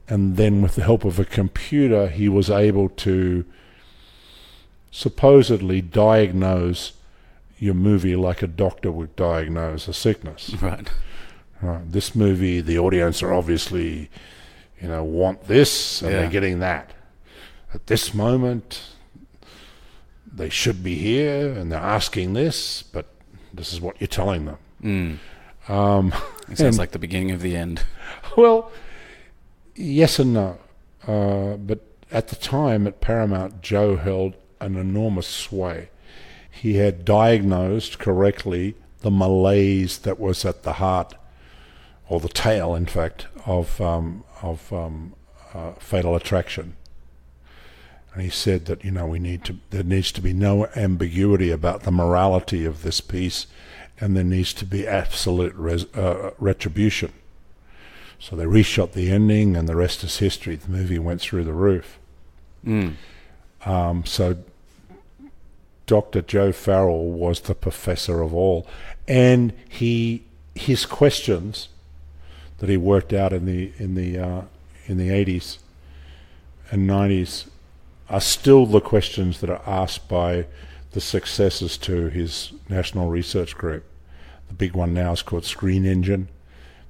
And then with the help of a computer, he was able to supposedly diagnose your movie like a doctor would diagnose a sickness. Right. This movie, the audience are obviously, want this, and they're getting that. At this moment, they should be here, and they're asking this, but this is what you're telling them. It sounds like the beginning of the end. Well, yes and no. But at the time at Paramount, Joe held an enormous sway. He had diagnosed correctly the malaise that was at the heart, or the tail, in fact, of Fatal Attraction. And he said that, there needs to be no ambiguity about the morality of this piece, and there needs to be absolute retribution. So they reshot the ending, and the rest is history. The movie went through the roof. So Dr. Joe Farrell was the professor of all, and his questions that he worked out in the 80s and 90s are still the questions that are asked by the successors to his national research group. The big one now is called Screen Engine.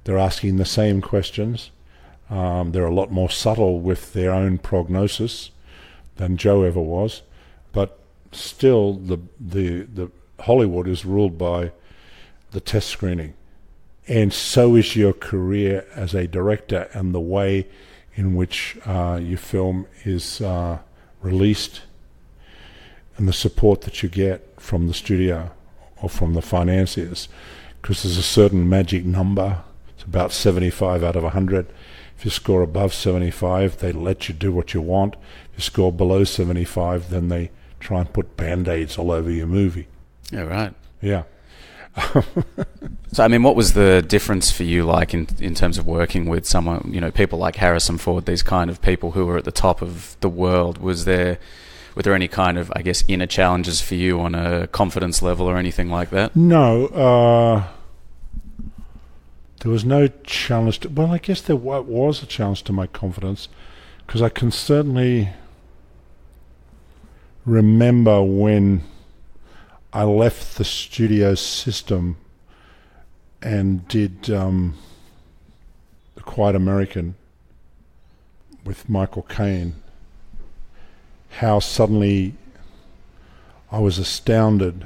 They're asking the same questions. They're a lot more subtle with their own prognosis than Joe ever was, but still the Hollywood is ruled by the test screening. And so is your career as a director, and the way in which your film is released, and the support that you get from the studio or from the financiers, because there's a certain magic number. It's about 75 out of 100. If you score above 75, they let you do what you want. If you score below 75, then they try and put Band-Aids all over your movie. Yeah, right. Yeah. So, what was the difference for you, like, in terms of working with someone, people like Harrison Ford, these kind of people who were at the top of the world? Were there any kind of, inner challenges for you on a confidence level or anything like that? No. There was no challenge I guess there was a challenge to my confidence, because I can certainly remember when I left the studio system and did The Quiet American with Michael Caine, how suddenly I was astounded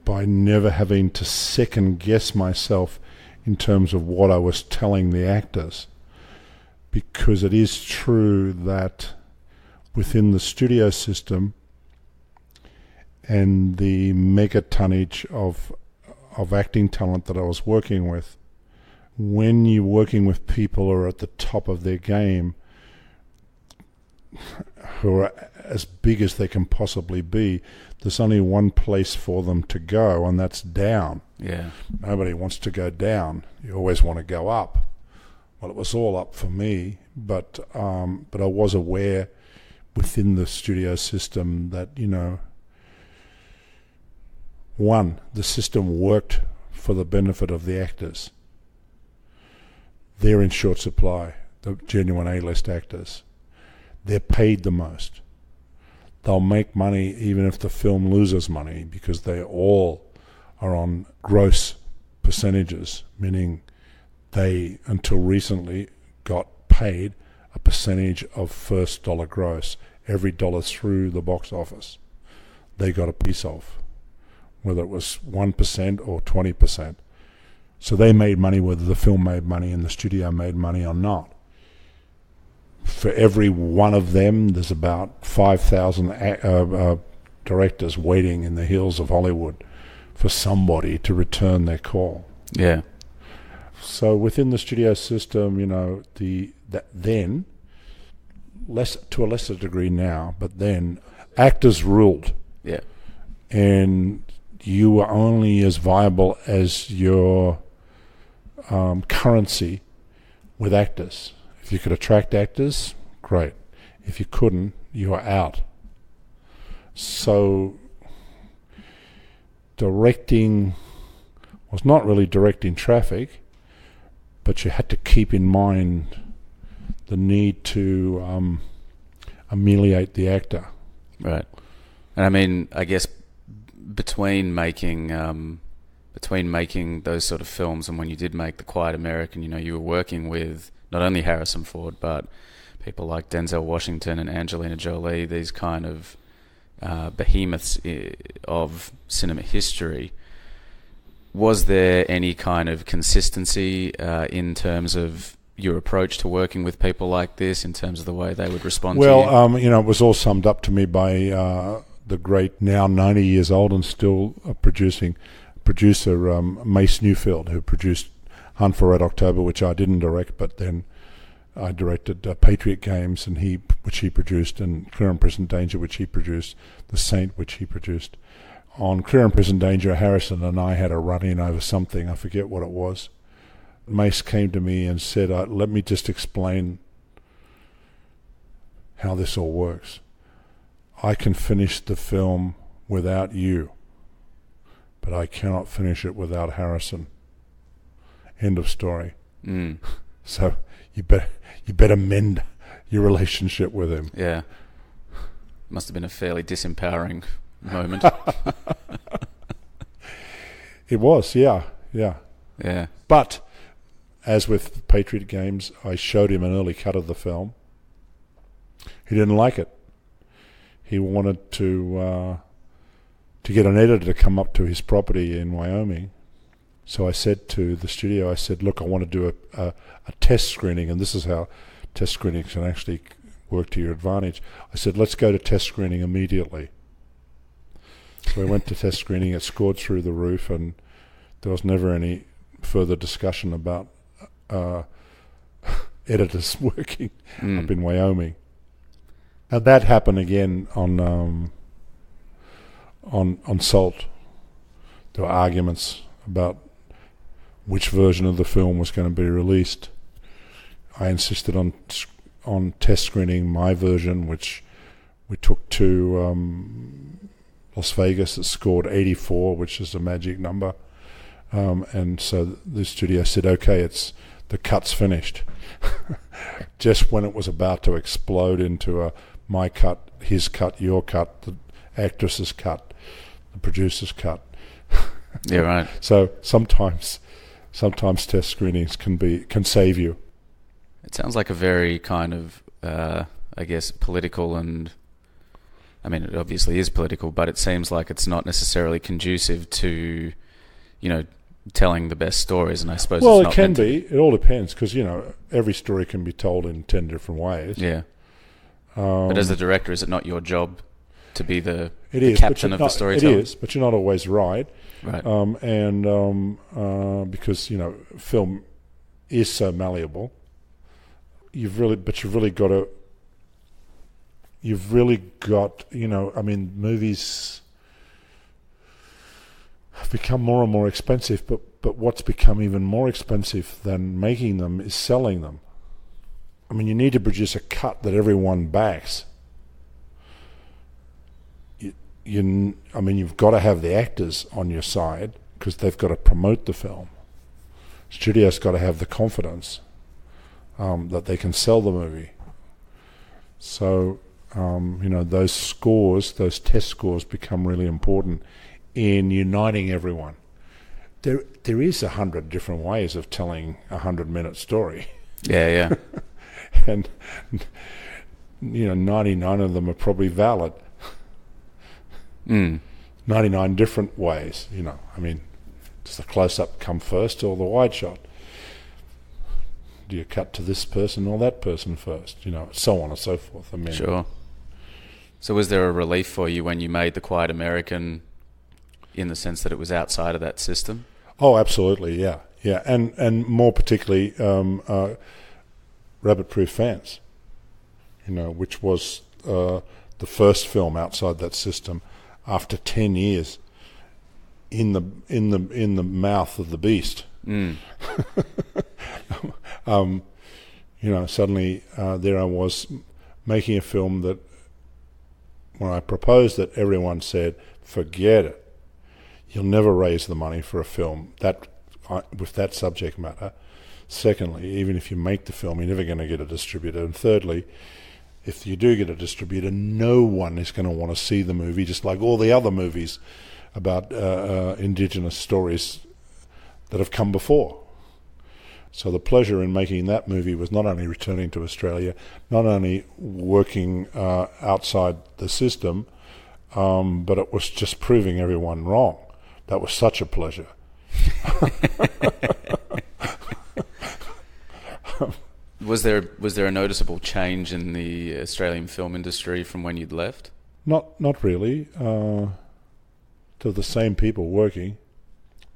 by never having to second guess myself in terms of what I was telling the actors. Because it is true that within the studio system and the mega tonnage of acting talent that I was working with, when you're working with people who are at the top of their game, who are as big as they can possibly be, there's only one place for them to go, and that's down. Yeah. Nobody wants to go down. You always want to go up. Well, it was all up for me, but I was aware within the studio system that, one, the system worked for the benefit of the actors. They're in short supply, the genuine A-list actors. They're paid the most. They'll make money even if the film loses money, because they all are on gross percentages, meaning they, until recently, got paid a percentage of first dollar gross. Every dollar through the box office, they got a piece of. whether it was 1% or 20%. So they made money whether the film made money and the studio made money or not. For every one of them, there's about 5,000 directors waiting in the hills of Hollywood for somebody to return their call. Yeah. So within the studio system, then, to a lesser degree now, but then actors ruled. Yeah. And you were only as viable as your currency with actors. If you could attract actors, great. If you couldn't, you were out. So directing was not really directing traffic, but you had to keep in mind the need to ameliorate the actor. Right. And I mean, I guess between making those sort of films and when you did make The Quiet American, you were working with not only Harrison Ford, but people like Denzel Washington and Angelina Jolie, these kind of behemoths of cinema history. Was there any kind of consistency in terms of your approach to working with people like this, in terms of the way they would respond to you? Well, it was all summed up to me by the great, now 90 years old and still producer Mace Newfield, who produced Hunt for Red October, which I didn't direct, but then I directed Patriot Games, which he produced, and Clear and Present Danger, which he produced, The Saint, which he produced. On Clear and Present Danger, Harrison and I had a run-in over something, I forget what it was. Mace came to me and said, let me just explain how this all works. I can finish the film without you, but I cannot finish it without Harrison. End of story. Mm. So you better mend your relationship with him. Yeah. Must have been a fairly disempowering moment. It was, yeah. Yeah. But as with Patriot Games, I showed him an early cut of the film. He didn't like it. He wanted to get an editor to come up to his property in Wyoming. So I said to the studio, look, I want to do a test screening, and this is how test screenings can actually work to your advantage. I said, let's go to test screening immediately. So we went to test screening. It scored through the roof, and there was never any further discussion about editors working up in Wyoming. And that happened again on Salt. There were arguments about which version of the film was going to be released. I insisted on test screening my version, which we took to Las Vegas. It scored 84, which is a magic number. And so the studio said, okay, the cut's finished. Just when it was about to explode into my cut, his cut, your cut, the actress's cut, the producer's cut. Yeah, right. So sometimes test screenings can save you. It sounds like a very kind of, I guess, political, and I mean, it obviously is political, but it seems like it's not necessarily conducive to, telling the best stories. And I suppose it can be. It all depends, because every story can be told in 10 different ways. Yeah. But as the director, is it not your job to be the captain of the storytelling? It is, but you're not always right. Right. Because film is so malleable, you've really got movies have become more and more expensive, but what's become even more expensive than making them is selling them. I mean, you need to produce a cut that everyone backs. You've got to have the actors on your side, because they've got to promote the film. Studios got to have the confidence that they can sell the movie. So, those test scores become really important in uniting everyone. There is 100 different ways of telling a 100-minute story. Yeah. And 99 of them are probably valid. 99 different ways, you know. I mean, does the close-up come first or the wide shot? Do you cut to this person or that person first? You know, so on and so forth. I mean, Sure. So was there a relief for you when you made The Quiet American in the sense that it was outside of that system? Oh, absolutely, yeah. Yeah, and more particularly Rabbit Proof Fans, you know, which was the first film outside that system after 10 years in the mouth of the beast. Mm. You know, suddenly there I was making a film that, when I proposed it, everyone said, forget it. You'll never raise the money for a film with that subject matter. Secondly, even if you make the film, you're never going to get a distributor. And thirdly, if you do get a distributor, no one is going to want to see the movie, just like all the other movies about Indigenous stories that have come before. So the pleasure in making that movie was not only returning to Australia, not only working outside the system, but it was just proving everyone wrong. That was such a pleasure. Was there a noticeable change in the Australian film industry from when you'd left? Not really. To the same people working,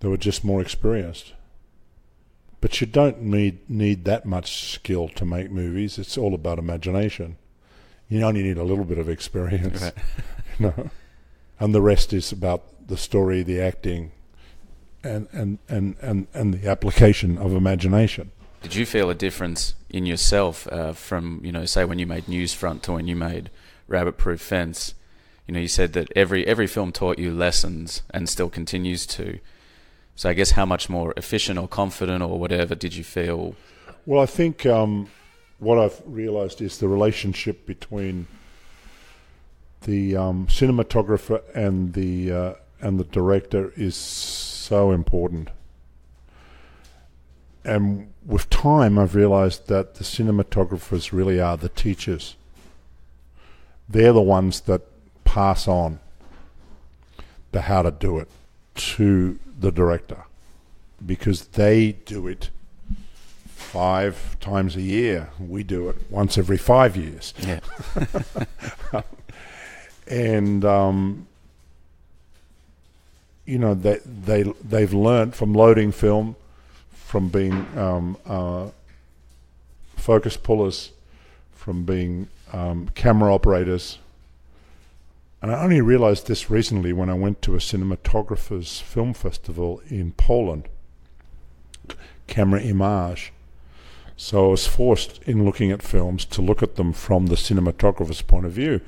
they were just more experienced. But you don't need that much skill to make movies. It's all about imagination. You only need a little bit of experience, right. You know? And the rest is about the story, the acting, and the application of imagination. Did you feel a difference in yourself from, you know, say when you made Newsfront to when you made Rabbit Proof Fence? You know, you said that every film taught you lessons and still continues to. So I guess how much more efficient or confident or whatever did you feel? Well, I think what I've realised is the relationship between the cinematographer and the director is so important. And with time, I've realised that the cinematographers really are the teachers. They're the ones that pass on the how to do it to the director, because they do it 5 times a year. We do it once every 5 years. Yeah. And you know, they've learnt from loading film, from being focus pullers, from being camera operators. And I only realised this recently when I went to a cinematographer's film festival in Poland, Camera Image. So I was forced, in looking at films, to look at them from the cinematographer's point of view.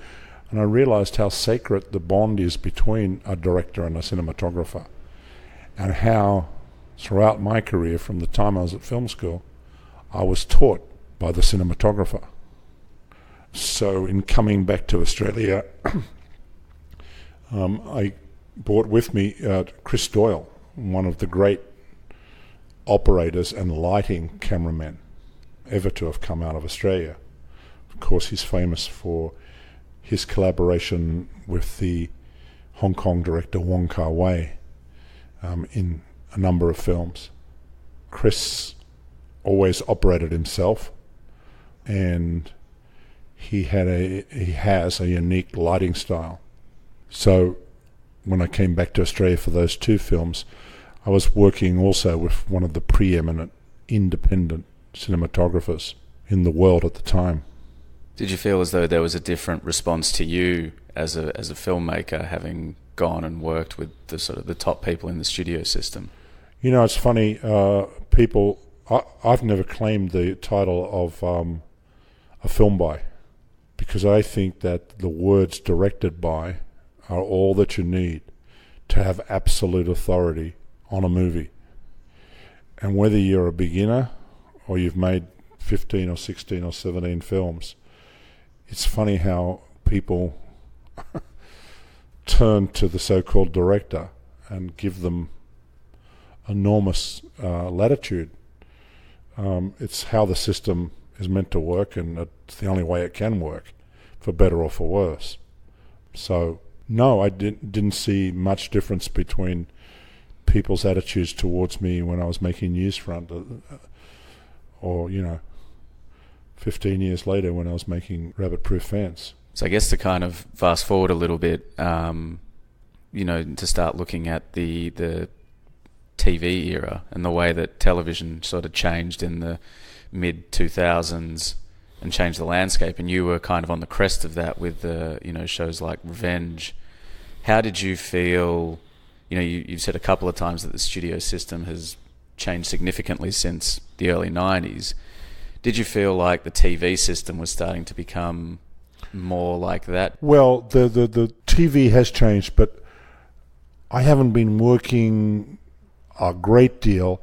And I realised how sacred the bond is between a director and a cinematographer, and how throughout my career, from the time I was at film school, I was taught by the cinematographer. So in coming back to Australia, I brought with me Chris Doyle, one of the great operators and lighting cameramen ever to have come out of Australia. Of course, he's famous for his collaboration with the Hong Kong director Wong Kar-wai in a number of films. Chris always operated himself, and he has a unique lighting style. So when I came back to Australia for those 2 films, I was working also with one of the preeminent independent cinematographers in the world at the time. Did you feel as though there was a different response to you as a filmmaker, having gone and worked with the sort of the top people in the studio system? You know, it's funny, I've never claimed the title of a film by, because I think that the words directed by are all that you need to have absolute authority on a movie. And whether you're a beginner or you've made 15 or 16 or 17 films, it's funny how people turn to the so-called director and give them enormous latitude. It's how the system is meant to work, and it's the only way it can work, for better or for worse. So No, I didn't see much difference between people's attitudes towards me when I was making Newsfront, or 15 years later when I was making Rabbit Proof Fence. So I guess to kind of fast forward a little bit, to start looking at the TV era and the way that television sort of changed in the mid 2000s and changed the landscape, and you were kind of on the crest of that with the shows like Revenge. How did you feel? You've said a couple of times that the studio system has changed significantly since the early 90s. Did you feel like the TV system was starting to become more like that? Well, the TV has changed, but I haven't been working a great deal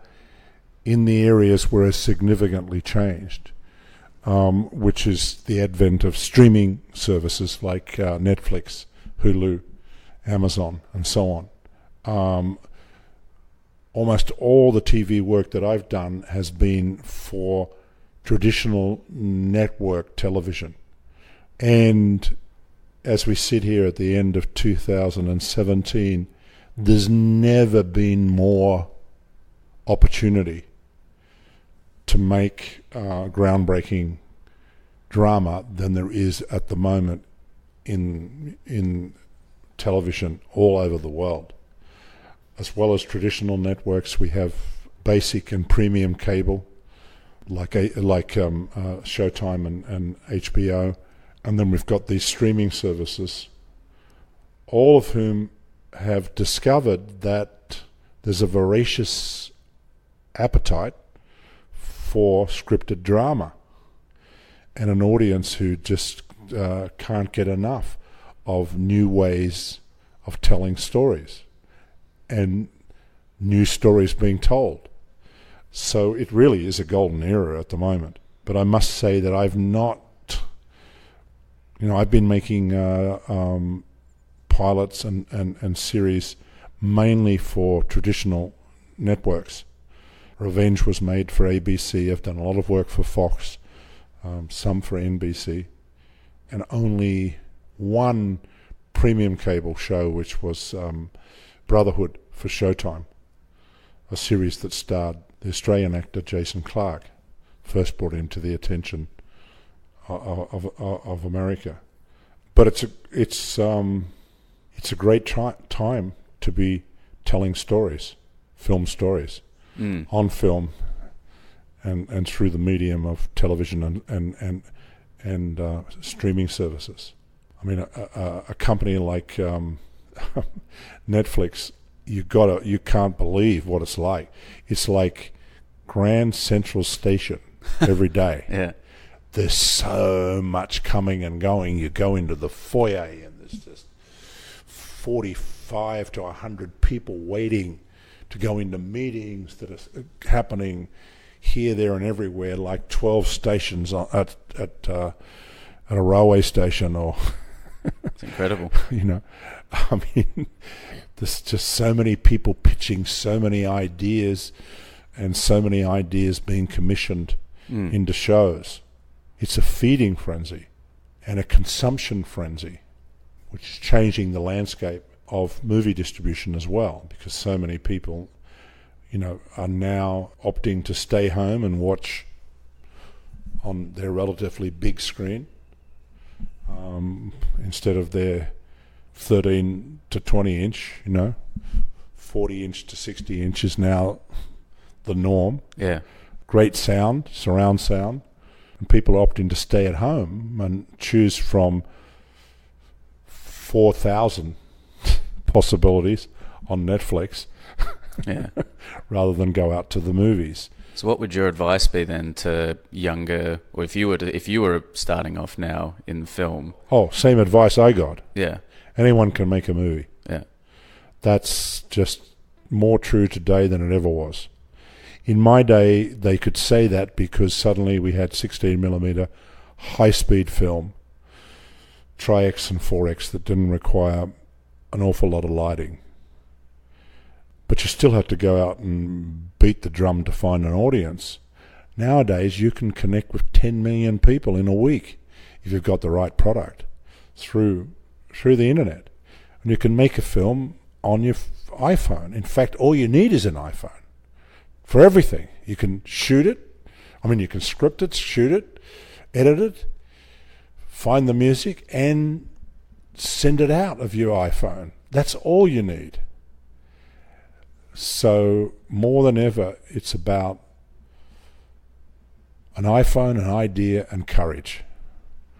in the areas where it's significantly changed, which is the advent of streaming services like Netflix, Hulu, Amazon, and so on. Almost all the TV work that I've done has been for traditional network television. And as we sit here at the end of 2017, there's never been more opportunity to make groundbreaking drama than there is at the moment in television all over the world. As well as traditional networks, we have basic and premium cable like Showtime and HBO, and then we've got these streaming services, all of whom have discovered that there's a voracious appetite for scripted drama and an audience who just can't get enough of new ways of telling stories and new stories being told. So it really is a golden era at the moment. But I must say that I've been making pilots and series mainly for traditional networks. Revenge was made for ABC. I've done a lot of work for Fox, some for NBC, and only one premium cable show, which was Brotherhood for Showtime, a series that starred the Australian actor Jason Clarke, first brought into the attention of America. But it's a great time to be telling stories, film stories, on film, and through the medium of television and streaming services. I mean, a company like Netflix, you can't believe what it's like. It's like Grand Central Station every day. Yeah. There's so much coming and going. You go into the foyer and there's just 45 to 100 people waiting to go into meetings that are happening here, there, and everywhere, like 12 stations at a railway station, or it's incredible. I mean, there's just so many people pitching so many ideas, and so many ideas being commissioned into shows. It's a feeding frenzy and a consumption frenzy, which is changing the landscape of movie distribution as well, because so many people, are now opting to stay home and watch on their relatively big screen instead of their 13 to 20 inch, 40 inch to 60 inch is now the norm. Yeah. Great sound, surround sound. And people are opting to stay at home and choose from 4,000 possibilities on Netflix, yeah, rather than go out to the movies. So what would your advice be then to younger, or if you were starting off now in film? Oh, same advice I got. Yeah. Anyone can make a movie. Yeah. That's just more true today than it ever was. In my day, they could say that because suddenly we had 16mm high-speed film, Tri-X and 4X, that didn't require an awful lot of lighting. But you still had to go out and beat the drum to find an audience. Nowadays, you can connect with 10 million people in a week if you've got the right product through the internet. And you can make a film on your iPhone. In fact, all you need is an iPhone for everything. You can shoot it. You can script it, shoot it, edit it, find the music, and send it out of your iPhone. That's all you need. So more than ever, it's about an iPhone, an idea, and courage.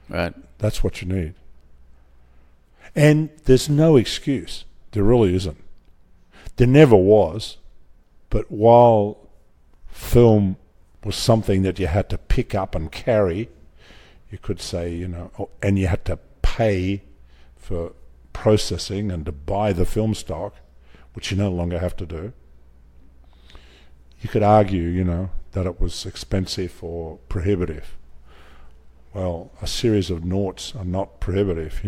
Right. That's what you need. And there's no excuse. There really isn't. There never was. But while film was something that you had to pick up and carry, you could say, and you had to pay for processing and to buy the film stock, which you no longer have to do. You could argue, that it was expensive or prohibitive. Well, a series of noughts are not prohibitive,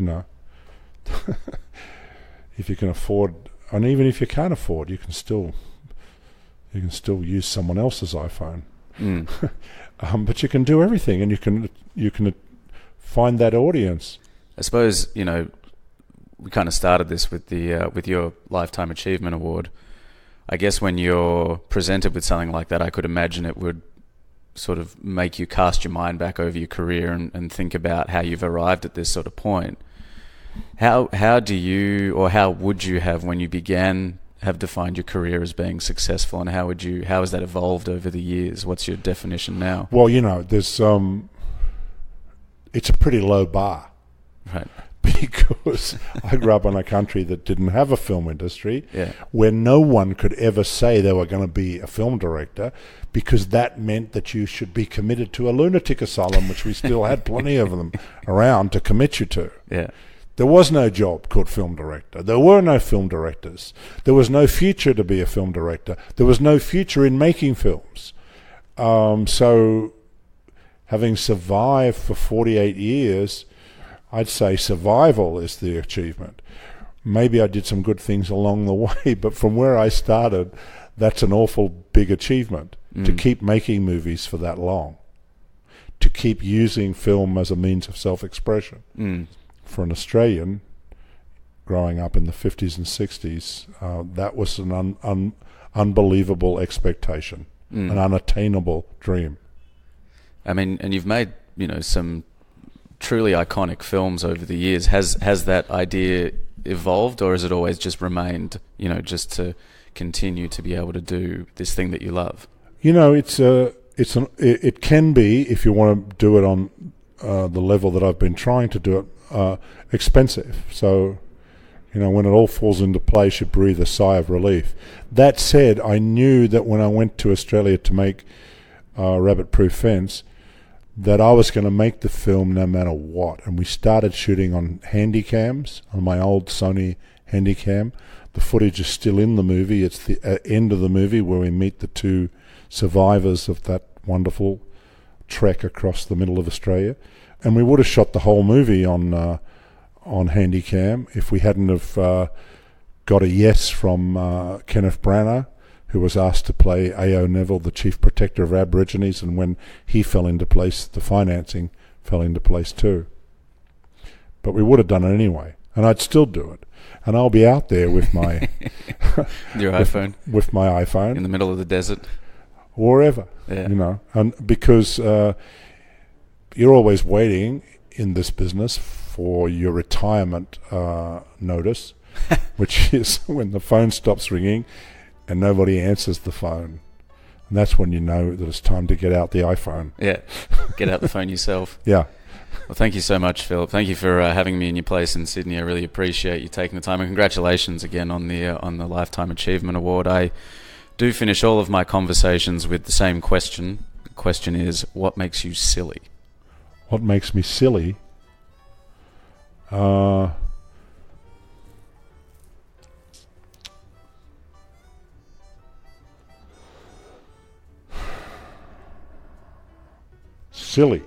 If you can afford, and even if you can't afford, you can still use someone else's iPhone. But you can do everything, and you can find that audience. I suppose we kind of started this with with your Lifetime Achievement Award. I guess when you're presented with something like that, I could imagine it would sort of make you cast your mind back over your career and think about how you've arrived at this sort of point. How do you, or how would you have, when you began, have defined your career as being successful, and how has that evolved over the years? What's your definition now? Well, there's it's a pretty low bar. Right. Because I grew up in a country that didn't have a film industry, where no one could ever say they were going to be a film director, because that meant that you should be committed to a lunatic asylum, which we still had plenty of them around to commit you to. Yeah. There was no job called film director. There were no film directors. There was no future to be a film director. There was no future in making films. So having survived for 48 years, I'd say survival is the achievement. Maybe I did some good things along the way, but from where I started, that's an awful big achievement, to keep making movies for that long, to keep using film as a means of self-expression. For an Australian growing up in the 50s and 60s, that was an unbelievable expectation, an unattainable dream. And you've made, some truly iconic films over the years. Has that idea evolved, or has it always just remained, just to continue to be able to do this thing that you love? It can be, if you want to do it on the level that I've been trying to do it, expensive. So, when it all falls into place, you breathe a sigh of relief. That said, I knew that when I went to Australia to make Rabbit Proof Fence, that I was going to make the film no matter what. And we started shooting on handycams, on my old Sony Handycam. The footage is still in the movie. It's the end of the movie where we meet the two survivors of that wonderful trek across the middle of Australia. And we would have shot the whole movie on Handycam if we hadn't have got a yes from Kenneth Branagh, who was asked to play A.O. Neville, the Chief Protector of Aborigines, and when he fell into place, the financing fell into place too. But we would have done it anyway, and I'd still do it. And I'll be out there with my iPhone, with my iPhone in the middle of the desert, wherever, and because you're always waiting in this business for your retirement notice, which is when the phone stops ringing and nobody answers the phone. And that's when you know that it's time to get out the iPhone. Yeah, get out the phone yourself. Yeah. Well, thank you so much, Philip. Thank you for having me in your place in Sydney. I really appreciate you taking the time, and congratulations again on the Lifetime Achievement Award. I do finish all of my conversations with the same question. The question is, what makes you silly? What makes me silly? Silly.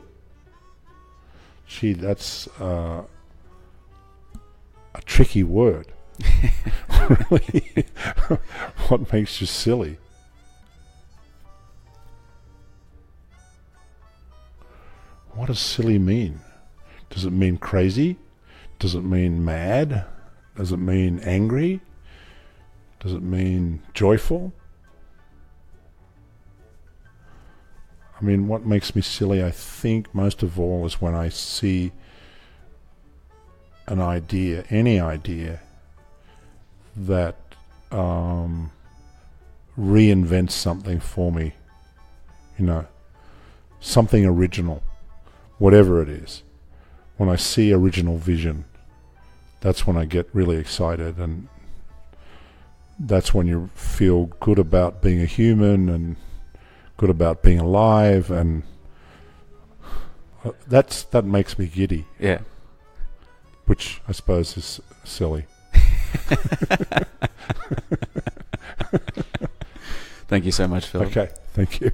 Gee, that's a tricky word. Really? What makes you silly? What does silly mean? Does it mean crazy? Does it mean mad? Does it mean angry? Does it mean joyful? I mean, what makes me silly, I think, most of all, is when I see an idea, any idea, that reinvents something for me. Something original, whatever it is. When I see original vision, that's when I get really excited, and that's when you feel good about being a human and good about being alive, and that makes me giddy. Yeah. Which I suppose is silly. Thank you so much, Philip. Okay, thank you.